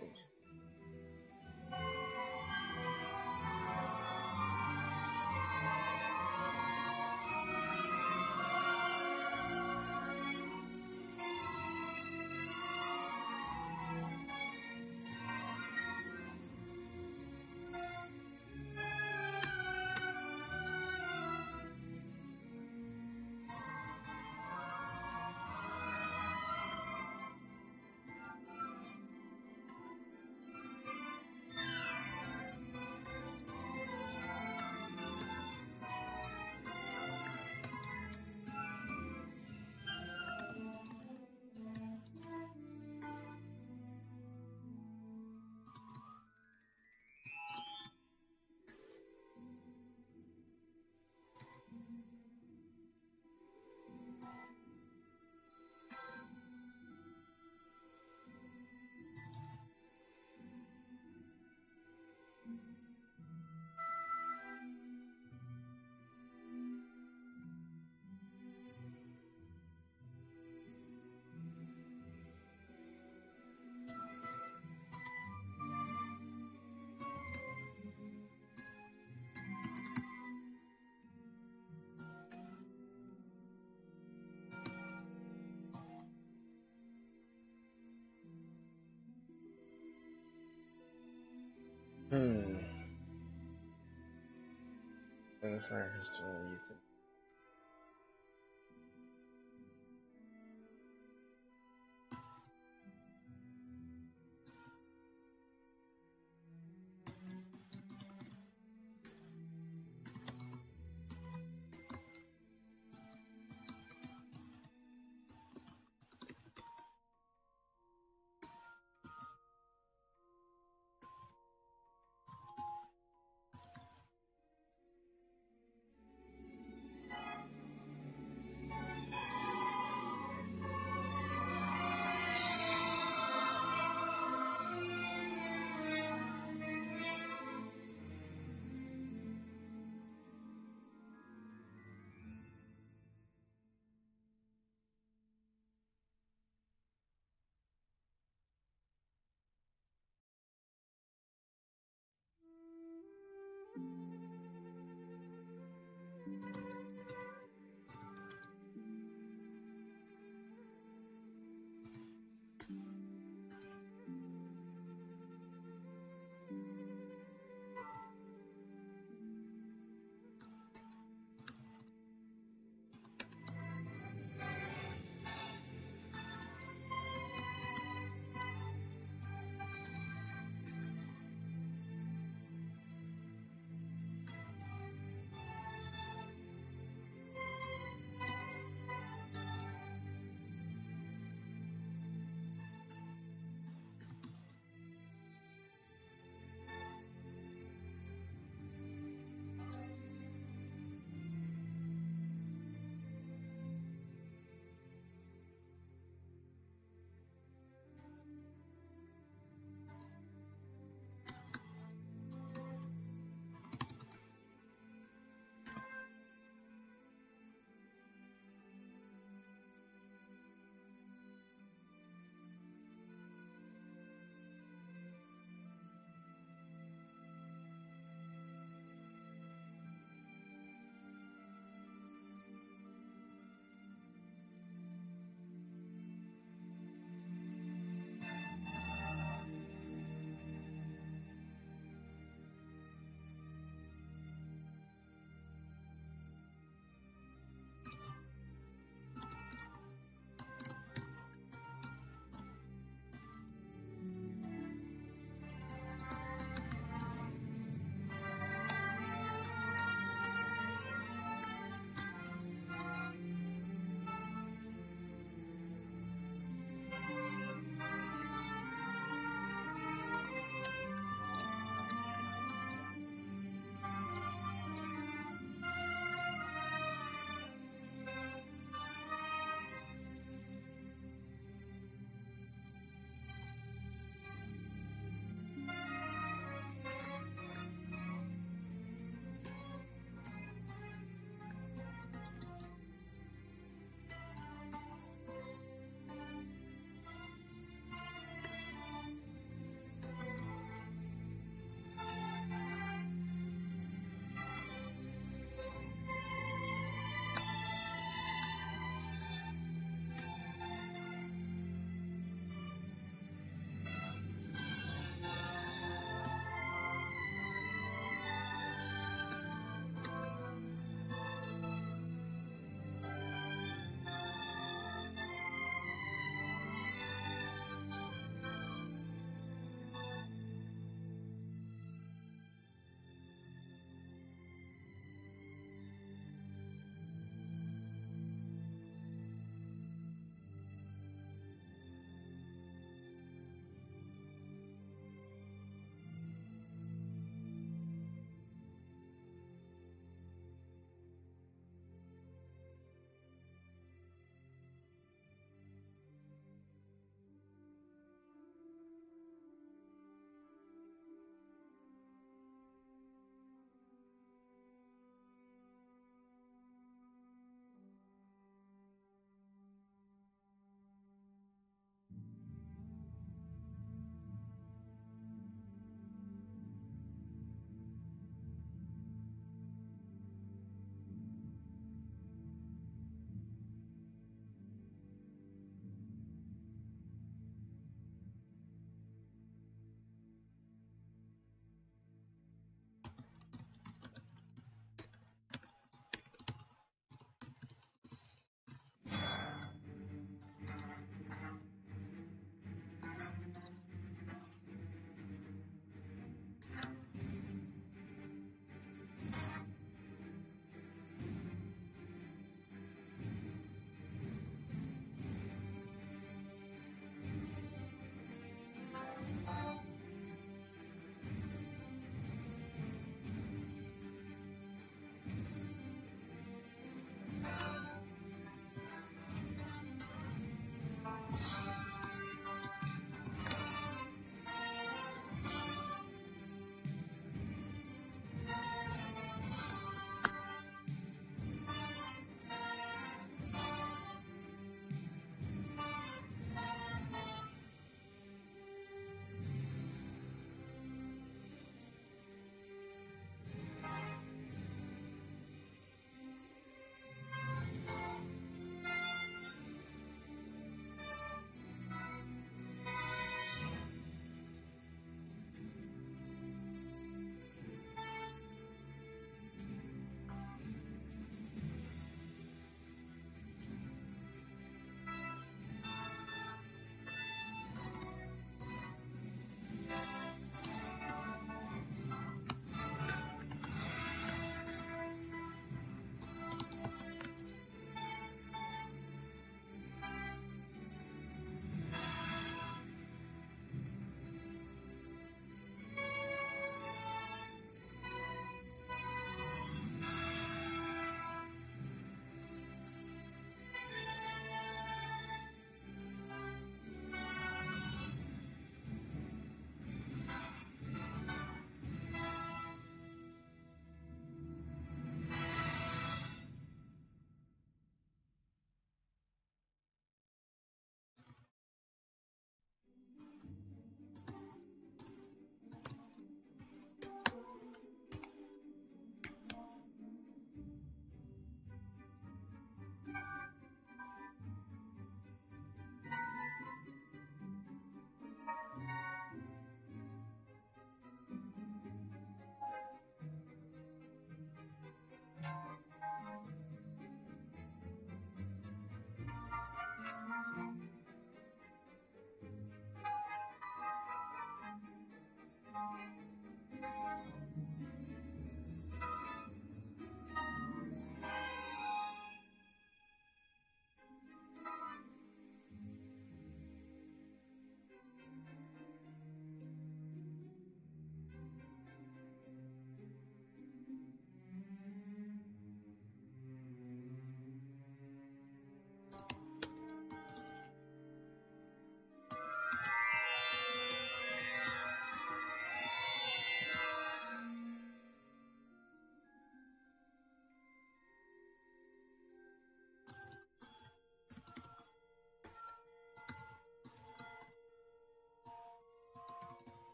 When the fire has to leave them.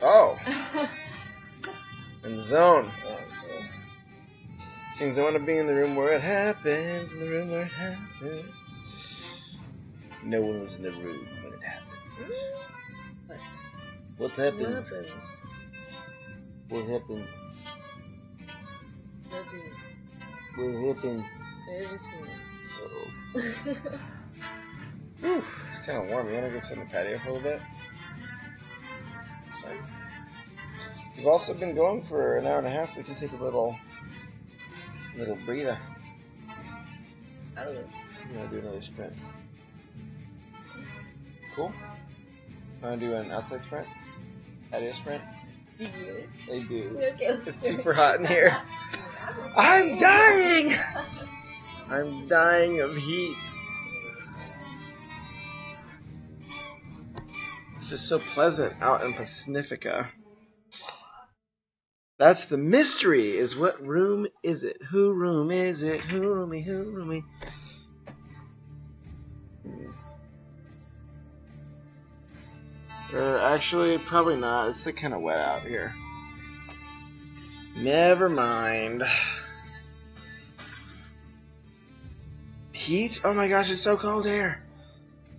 Oh. In the zone. Yeah, so. Sings, I want to be in the room where it happens, in the room where it happens. No one was in the room when it happened. What happened? What happened? Nothing. What happened? Everything. Uh-oh. Whew, it's kind of warm. You want to go sit in the patio for a little bit? Sure. We've also been going for an hour and a half. We can take a little breather. Oh. I'm going to do another sprint. Cool. Want to do an outside sprint? Patio sprint? Do you? They do. Okay, It's super hot in here. I'm dying! I'm dying of heat. It's just so pleasant out in Pacifica. That's the mystery, is what room is it? Who room is it? Who roomy, who roomy? Actually, probably not. It's kind of wet out here. Never mind. Heat? Oh my gosh, it's so cold here.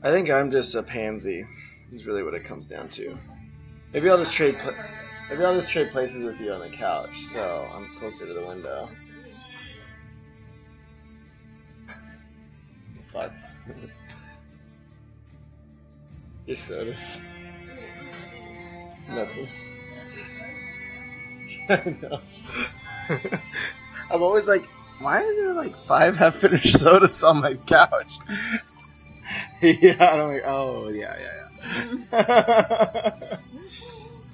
I think I'm just a pansy. Is really what it comes down to. Maybe I'll just trade places with you on the couch, so I'm closer to the window. Thoughts? Your sodas. Nothing. I know. I'm always like, why are there like 5 half-finished sodas on my couch? Yeah, I'm like, oh, yeah.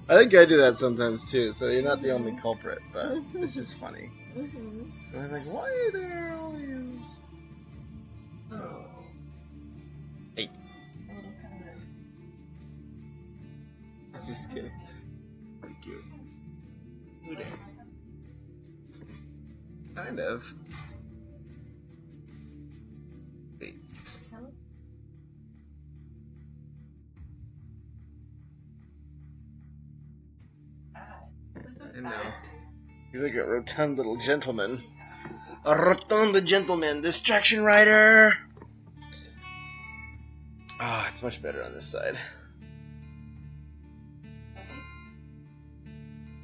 I think I do that sometimes too, so you're not the only culprit, but it's just funny. So I was like, why are there all these? Oh. Hey. I'm just kidding. Pretty cute. Who did? Kind of. Wait. I know. He's like a rotund little gentleman. A rotund gentleman. Distraction writer. Ah, it's much better on this side.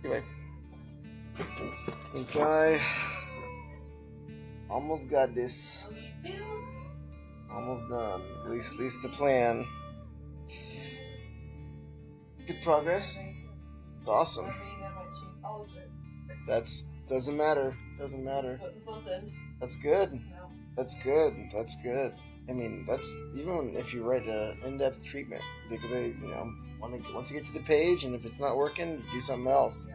Anyway. Okay. Almost got this. Almost done. At least the plan. Good progress. It's awesome. Doesn't matter. Doesn't matter. That's good. That's good. That's good. I mean, that's even if you write an in-depth treatment, they once you get to the page, and if it's not working, do something else.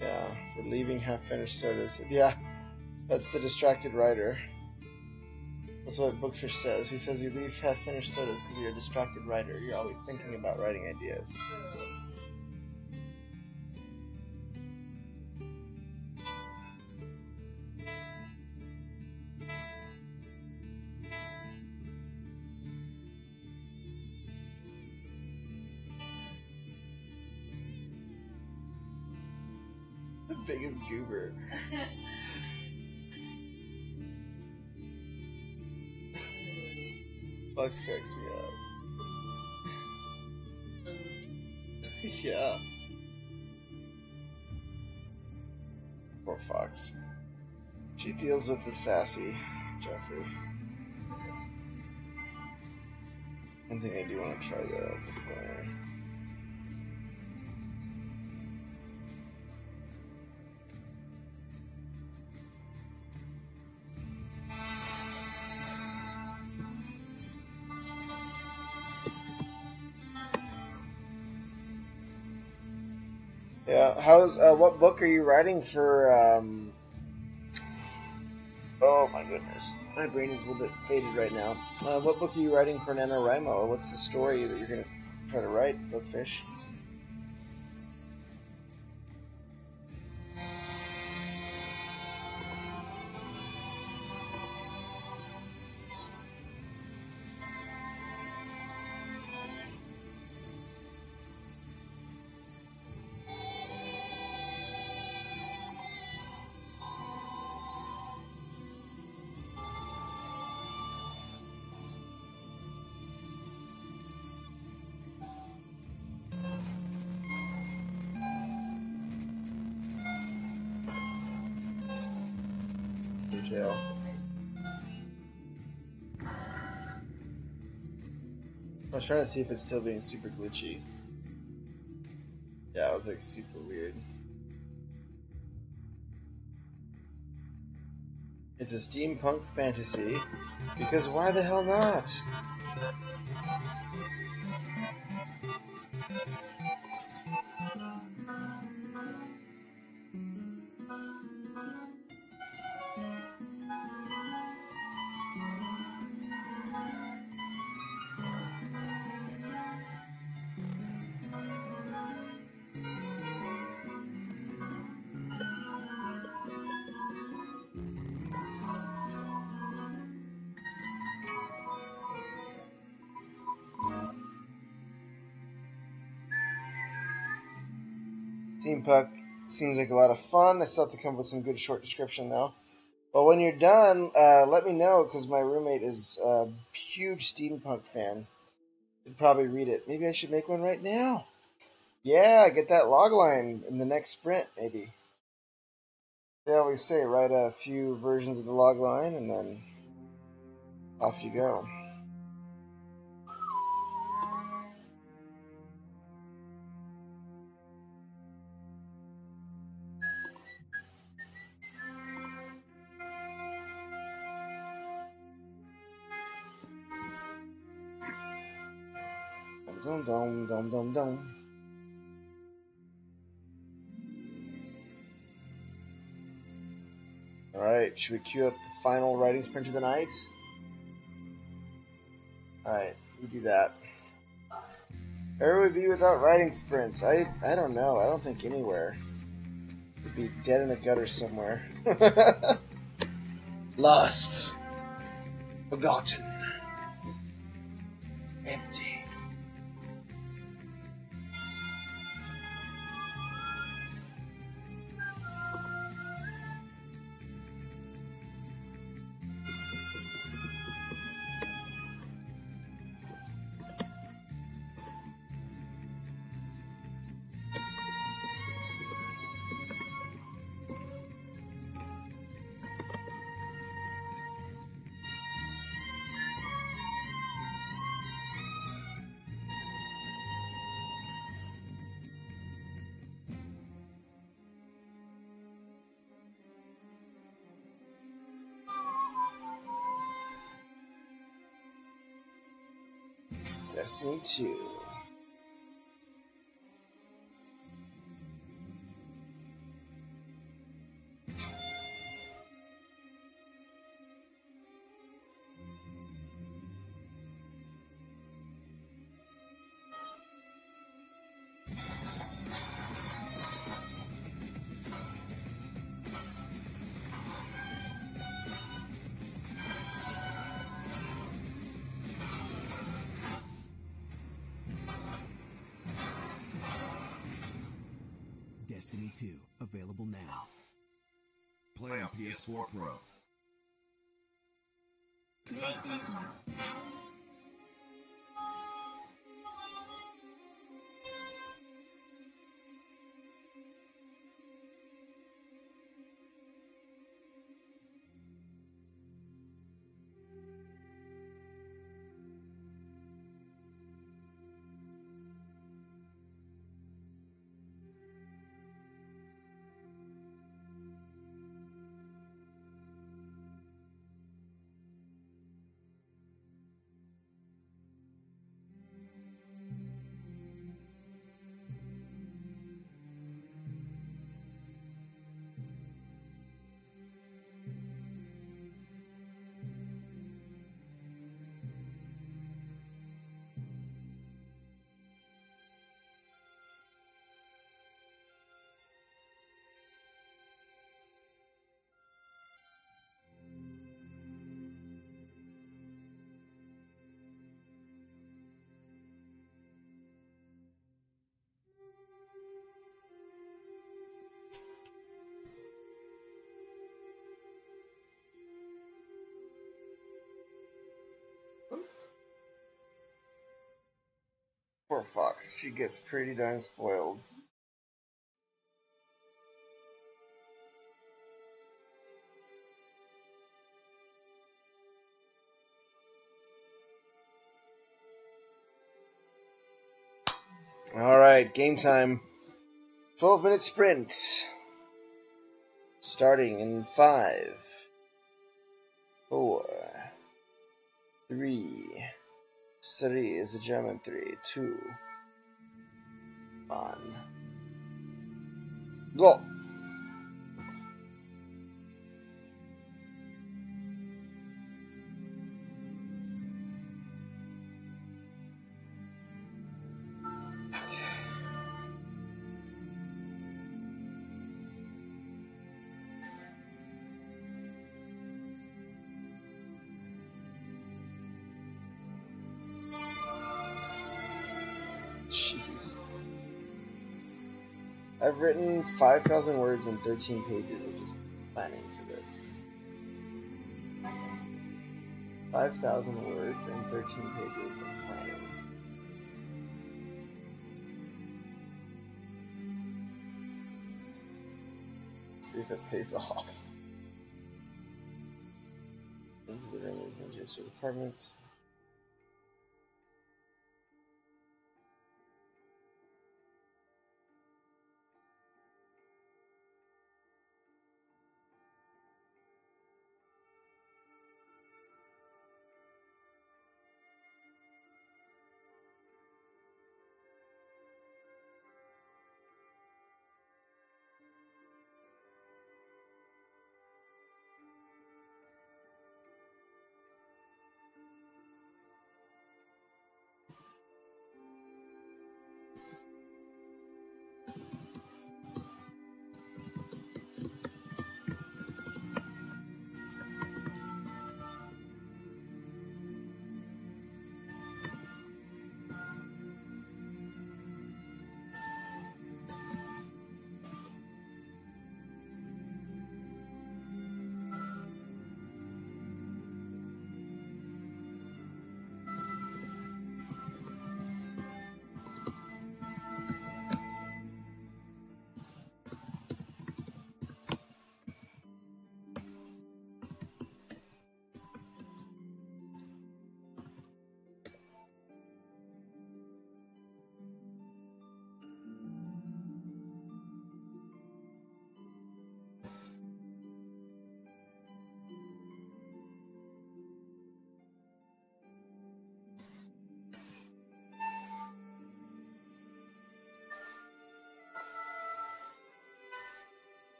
Yeah, for leaving half-finished sodas. Yeah, that's the distracted writer. That's what Bookfish says. He says you leave half-finished sodas because you're a distracted writer. You're always thinking about writing ideas. Biggest goober. Fox cracks me up. Yeah. Poor Fox. She deals with the sassy Jeffrey. One thing I do want to try though before I... Yeah, how's what book are you writing for? Oh my goodness, my brain is a little bit faded right now. What book are you writing for NaNoWriMo, or what's the story that you're gonna try to write, Bookfish? Detail. I was trying to see if it's still being super glitchy. Yeah, it was like super weird. It's a steampunk fantasy, because why the hell not? Steampunk seems like a lot of fun. I still have to come up with some good short description though. But when you're done, let me know, because my roommate is a huge steampunk fan. He'd probably read it. Maybe I should make one right now. Yeah, get that log line in the next sprint, maybe. They always say write a few versions of the log line and then off you go. Dum dum dum dum dum. Alright, should we queue up the final writing sprint of the night? Alright, we do that. Where would we be without writing sprints? I don't know. I don't think anywhere. We'd be dead in the gutter somewhere. Lost. Forgotten. Empty. Destiny 2. Destiny 2, available now. Play on PS4 Pro. Poor Fox. She gets pretty darn spoiled. Alright, game time. 12-minute sprint. Starting in 5, 4, 3. 3 is a German 3. 2. 1. Go! Jeez. I've written 5,000 words and 13 pages of just planning for this. 5,000 words and 13 pages of planning. See if it pays off. Into the ring of the apartments.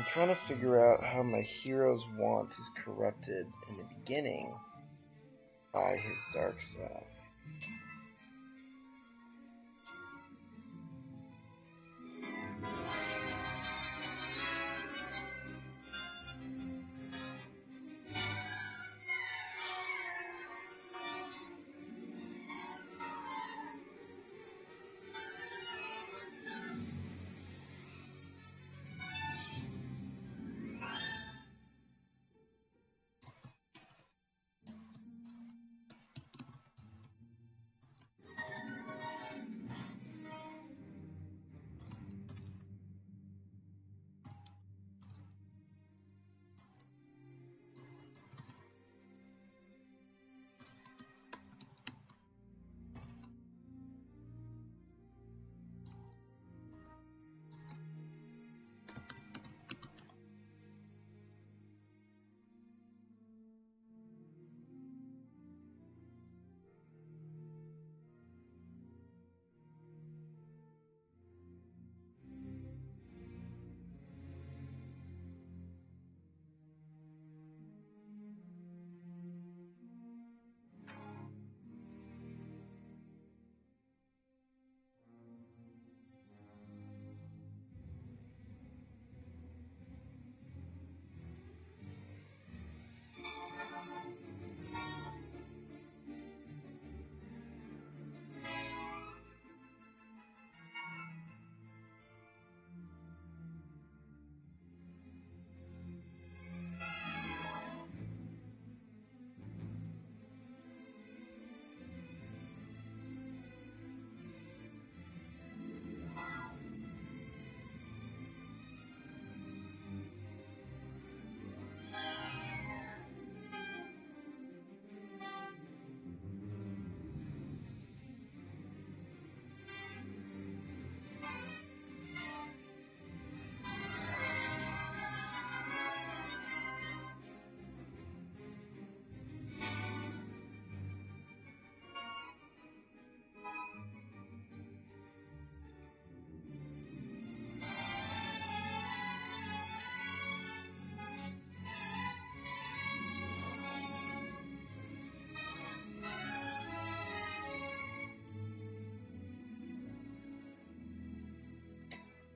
I'm trying to figure out how my hero's want is corrupted in the beginning by his dark side.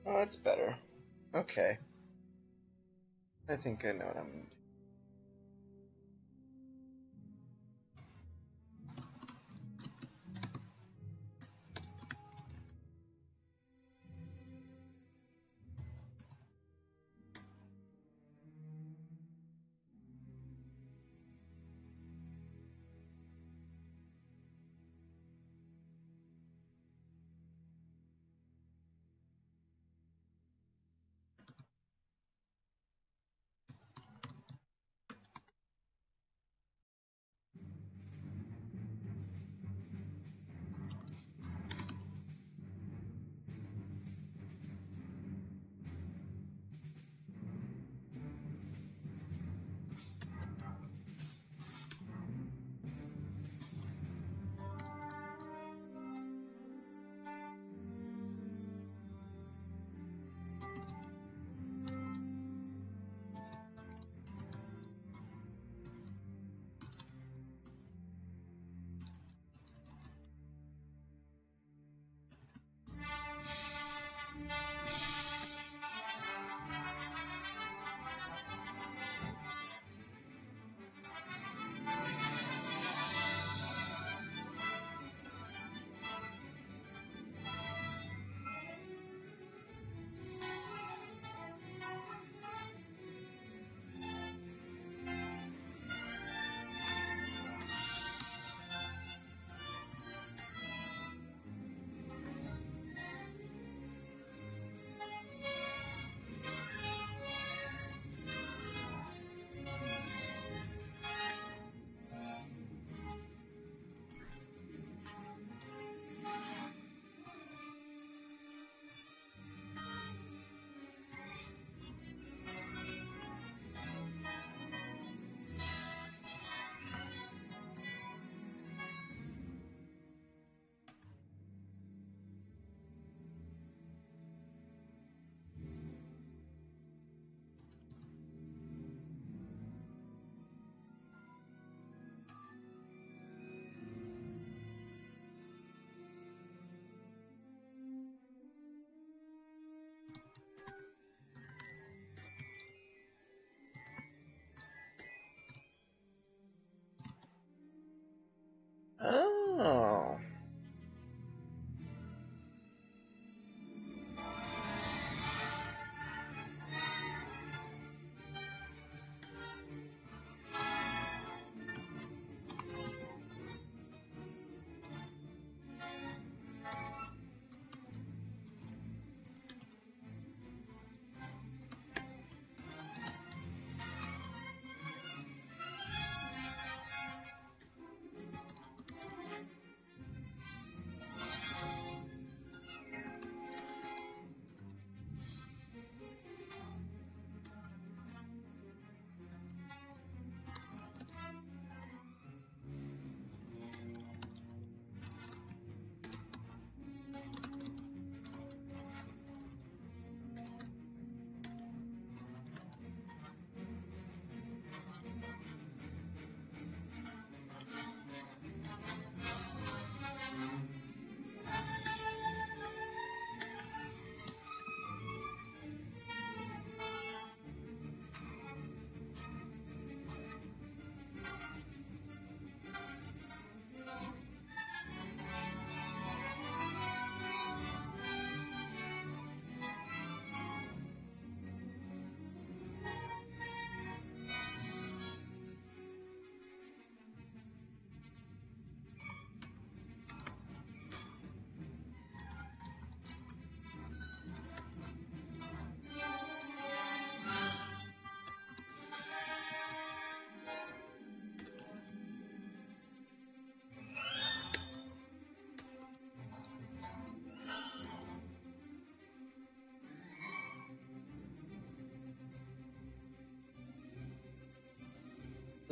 Oh, that's better. Okay. I think I know what I'm going to do.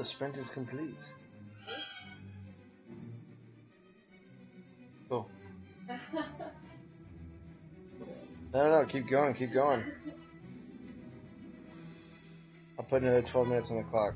The sprint is complete. Cool. No, keep going, keep going. I'll put another 12 minutes on the clock.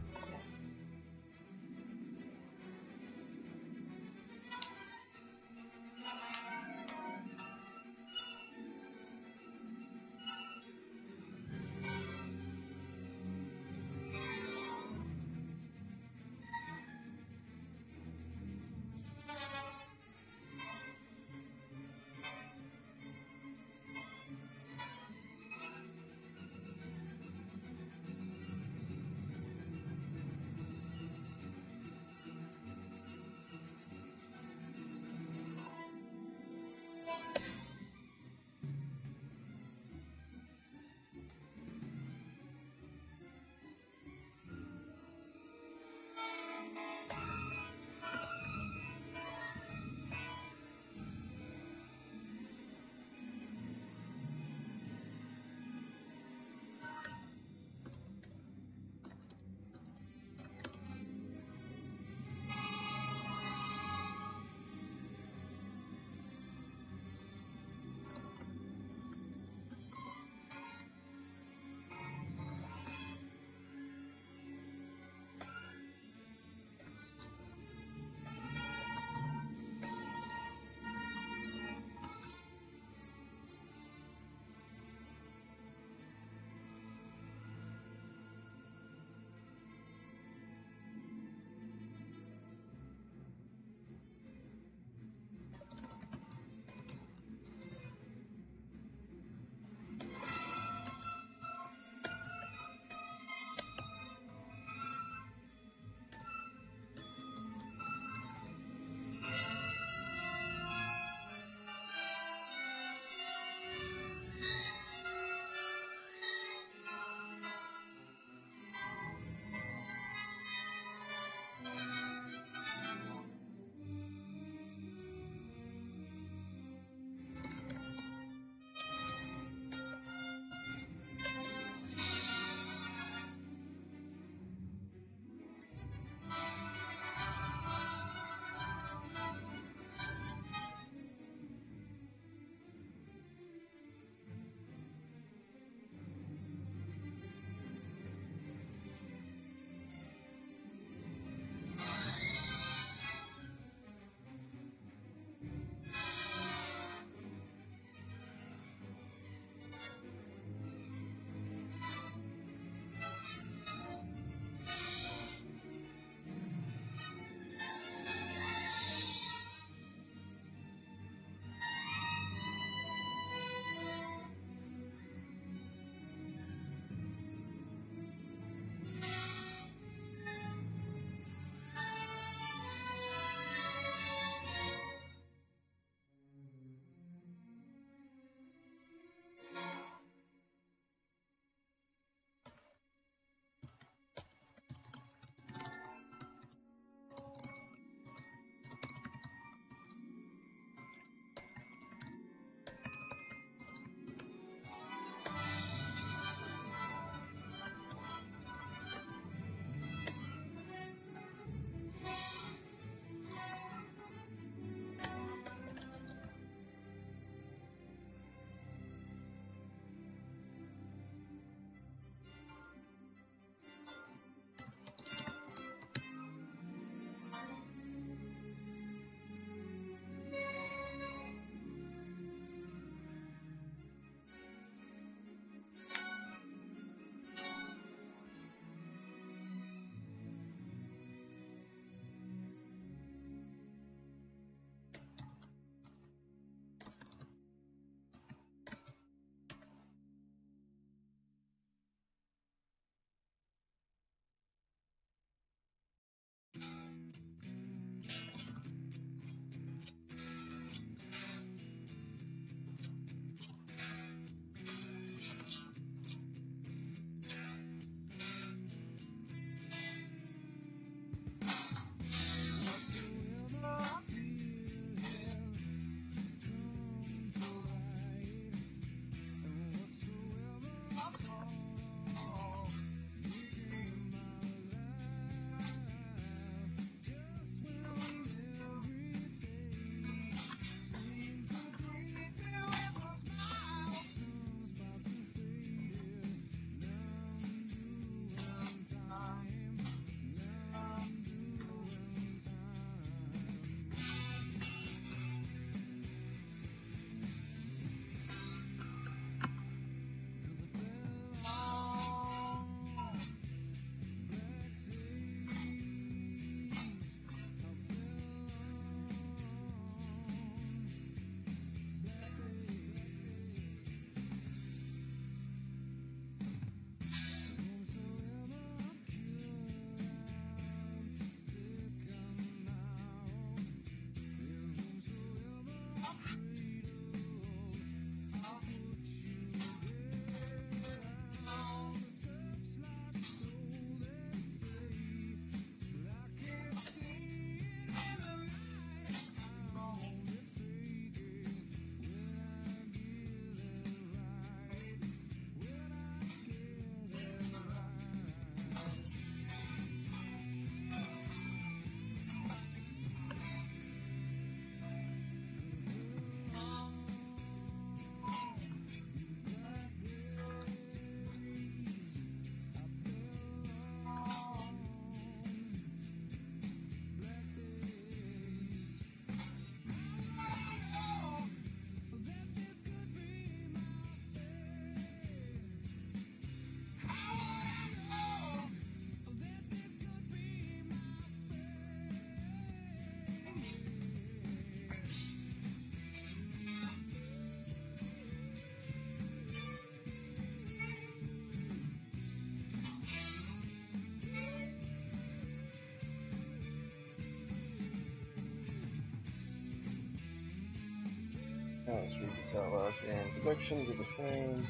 let's read this out loud. And introduction to the frame.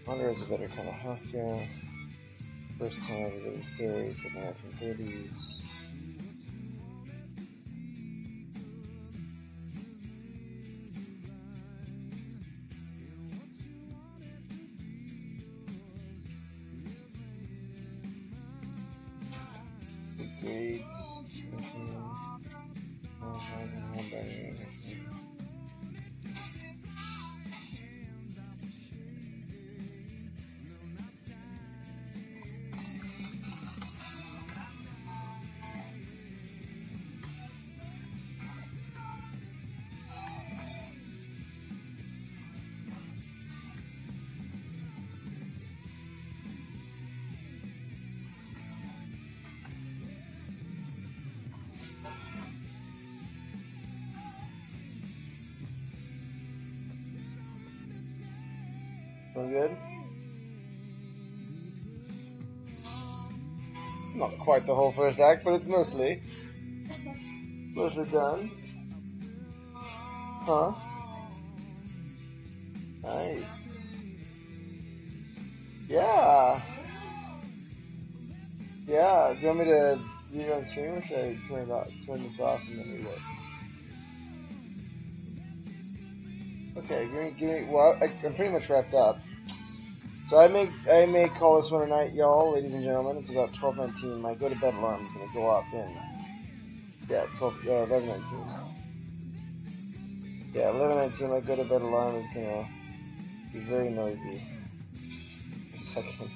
Wander is a better kind of house guest. First time I visited fairies in the 1930s. Grades. Feeling good? Not quite the whole first act, but it's mostly done. Huh? Nice. Yeah. Yeah. Do you want me to read it on stream, or should I turn this off and then read it? Okay, give me. Well, I'm pretty much wrapped up. So I may call this one a night, y'all, ladies and gentlemen. It's about 12:19. My go to bed alarm is gonna go off in 11:19. Yeah, 11:19. My go to bed alarm is gonna be very noisy. A second.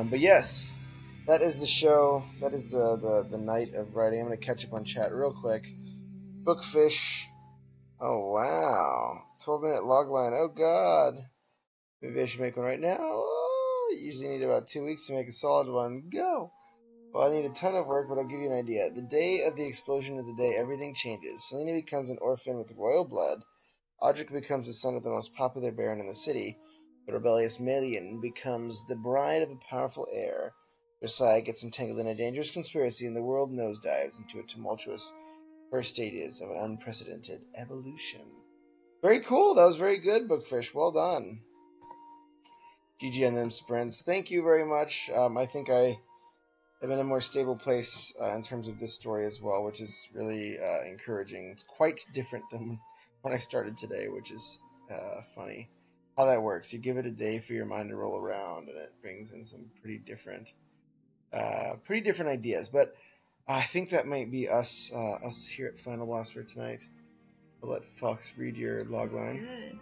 But yes, that is the show. That is the night of writing. I'm gonna catch up on chat real quick. Bookfish. Oh wow, 12-minute logline. Oh god. Maybe I should make one right now. Oh, you usually need about 2 weeks to make a solid one. Go! Well, I need a ton of work, but I'll give you an idea. The day of the explosion is the day everything changes. Selena becomes an orphan with royal blood. Audric becomes the son of the most popular baron in the city. The rebellious Melian becomes the bride of a powerful heir. Josiah gets entangled in a dangerous conspiracy, and the world nosedives into a tumultuous first stages of an unprecedented evolution. Very cool. That was very good, Bookfish. Well done. GG on them sprints. Thank you very much. I think I am in a more stable place in terms of this story as well, which is really encouraging. It's quite different than when I started today, which is funny. How that works. You give it a day for your mind to roll around, and it brings in some pretty different ideas. But I think that might be us here at Final Boss for tonight. I'll let Fox read your logline. Good.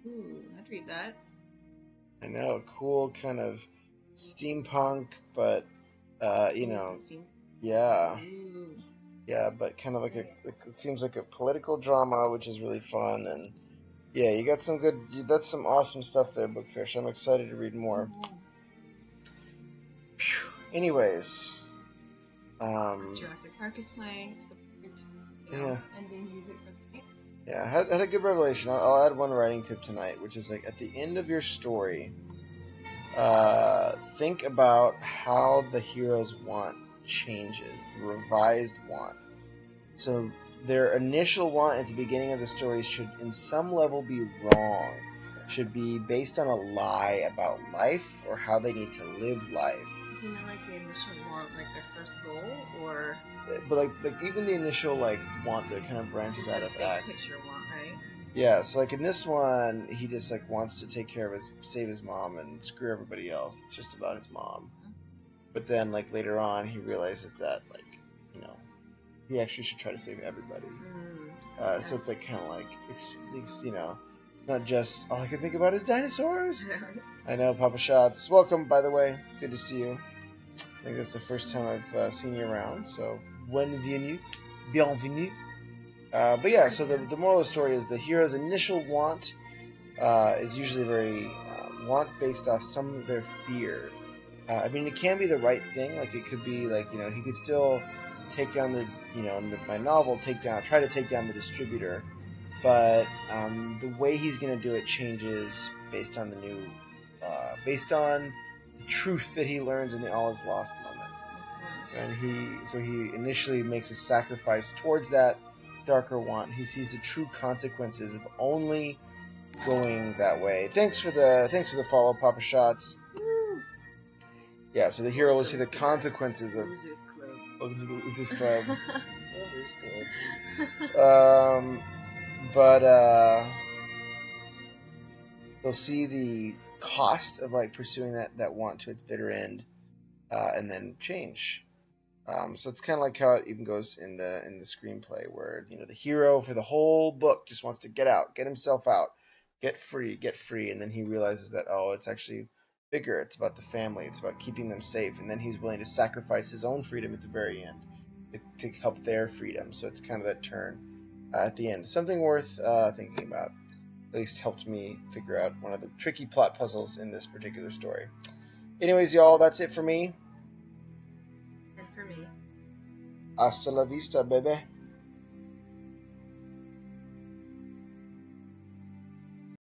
Ooh, I'd read that. I know, cool kind of steampunk, but yeah, Ooh. yeah, but kind of like it seems like a political drama, which is really fun, and yeah, you got some that's some awesome stuff there, Bookfish. I'm excited to read more. Anyways, Jurassic Park is playing. It's the yeah, ending music for the night. Yeah, I had a good revelation. I'll add one writing tip tonight, which is like at the end of your story, think about how the hero's want changes, the revised want. So their initial want at the beginning of the story should, in some level, be wrong. Should be based on a lie about life or how they need to live life. Do you mean like the initial want, like their first goal, or? But like even the initial like want that kind of branches out of that. Big picture want, right? Yeah, so like in this one, he just like wants to take care of save his mom and screw everybody else. It's just about his mom. But then like later on, he realizes that like he actually should try to save everybody. So it's like kind of like it's not just all I can think about is dinosaurs. I know, Papa Shots. Welcome, by the way. Good to see you. I think that's the first time I've seen you around, so bienvenue. But yeah, so the moral of the story is the hero's initial want is usually very want based off some of their fear. I mean, it can be the right thing. Like it could be like he could still take down the in my novel try to take down the distributor, but the way he's going to do it changes based on based on the truth that he learns in the all is lost moment. And he initially makes a sacrifice towards that darker want. He sees the true consequences of only going that way. Thanks for the follow, Papa Shots. Yeah, so the hero will see the consequences of Losers Club. Losers Club. Losers Club. But they'll see the cost of like pursuing that want to its bitter end, and then change. So it's kind of like how it even goes in the screenplay, where the hero for the whole book just wants to get out, get himself out, get free, and then he realizes that it's actually bigger. It's about the family. It's about keeping them safe, and then he's willing to sacrifice his own freedom at the very end to help their freedom. So it's kind of that turn at the end. Something worth thinking about. At least helped me figure out one of the tricky plot puzzles in this particular story. Anyways, y'all, that's it for me. And for me. Hasta la vista, baby.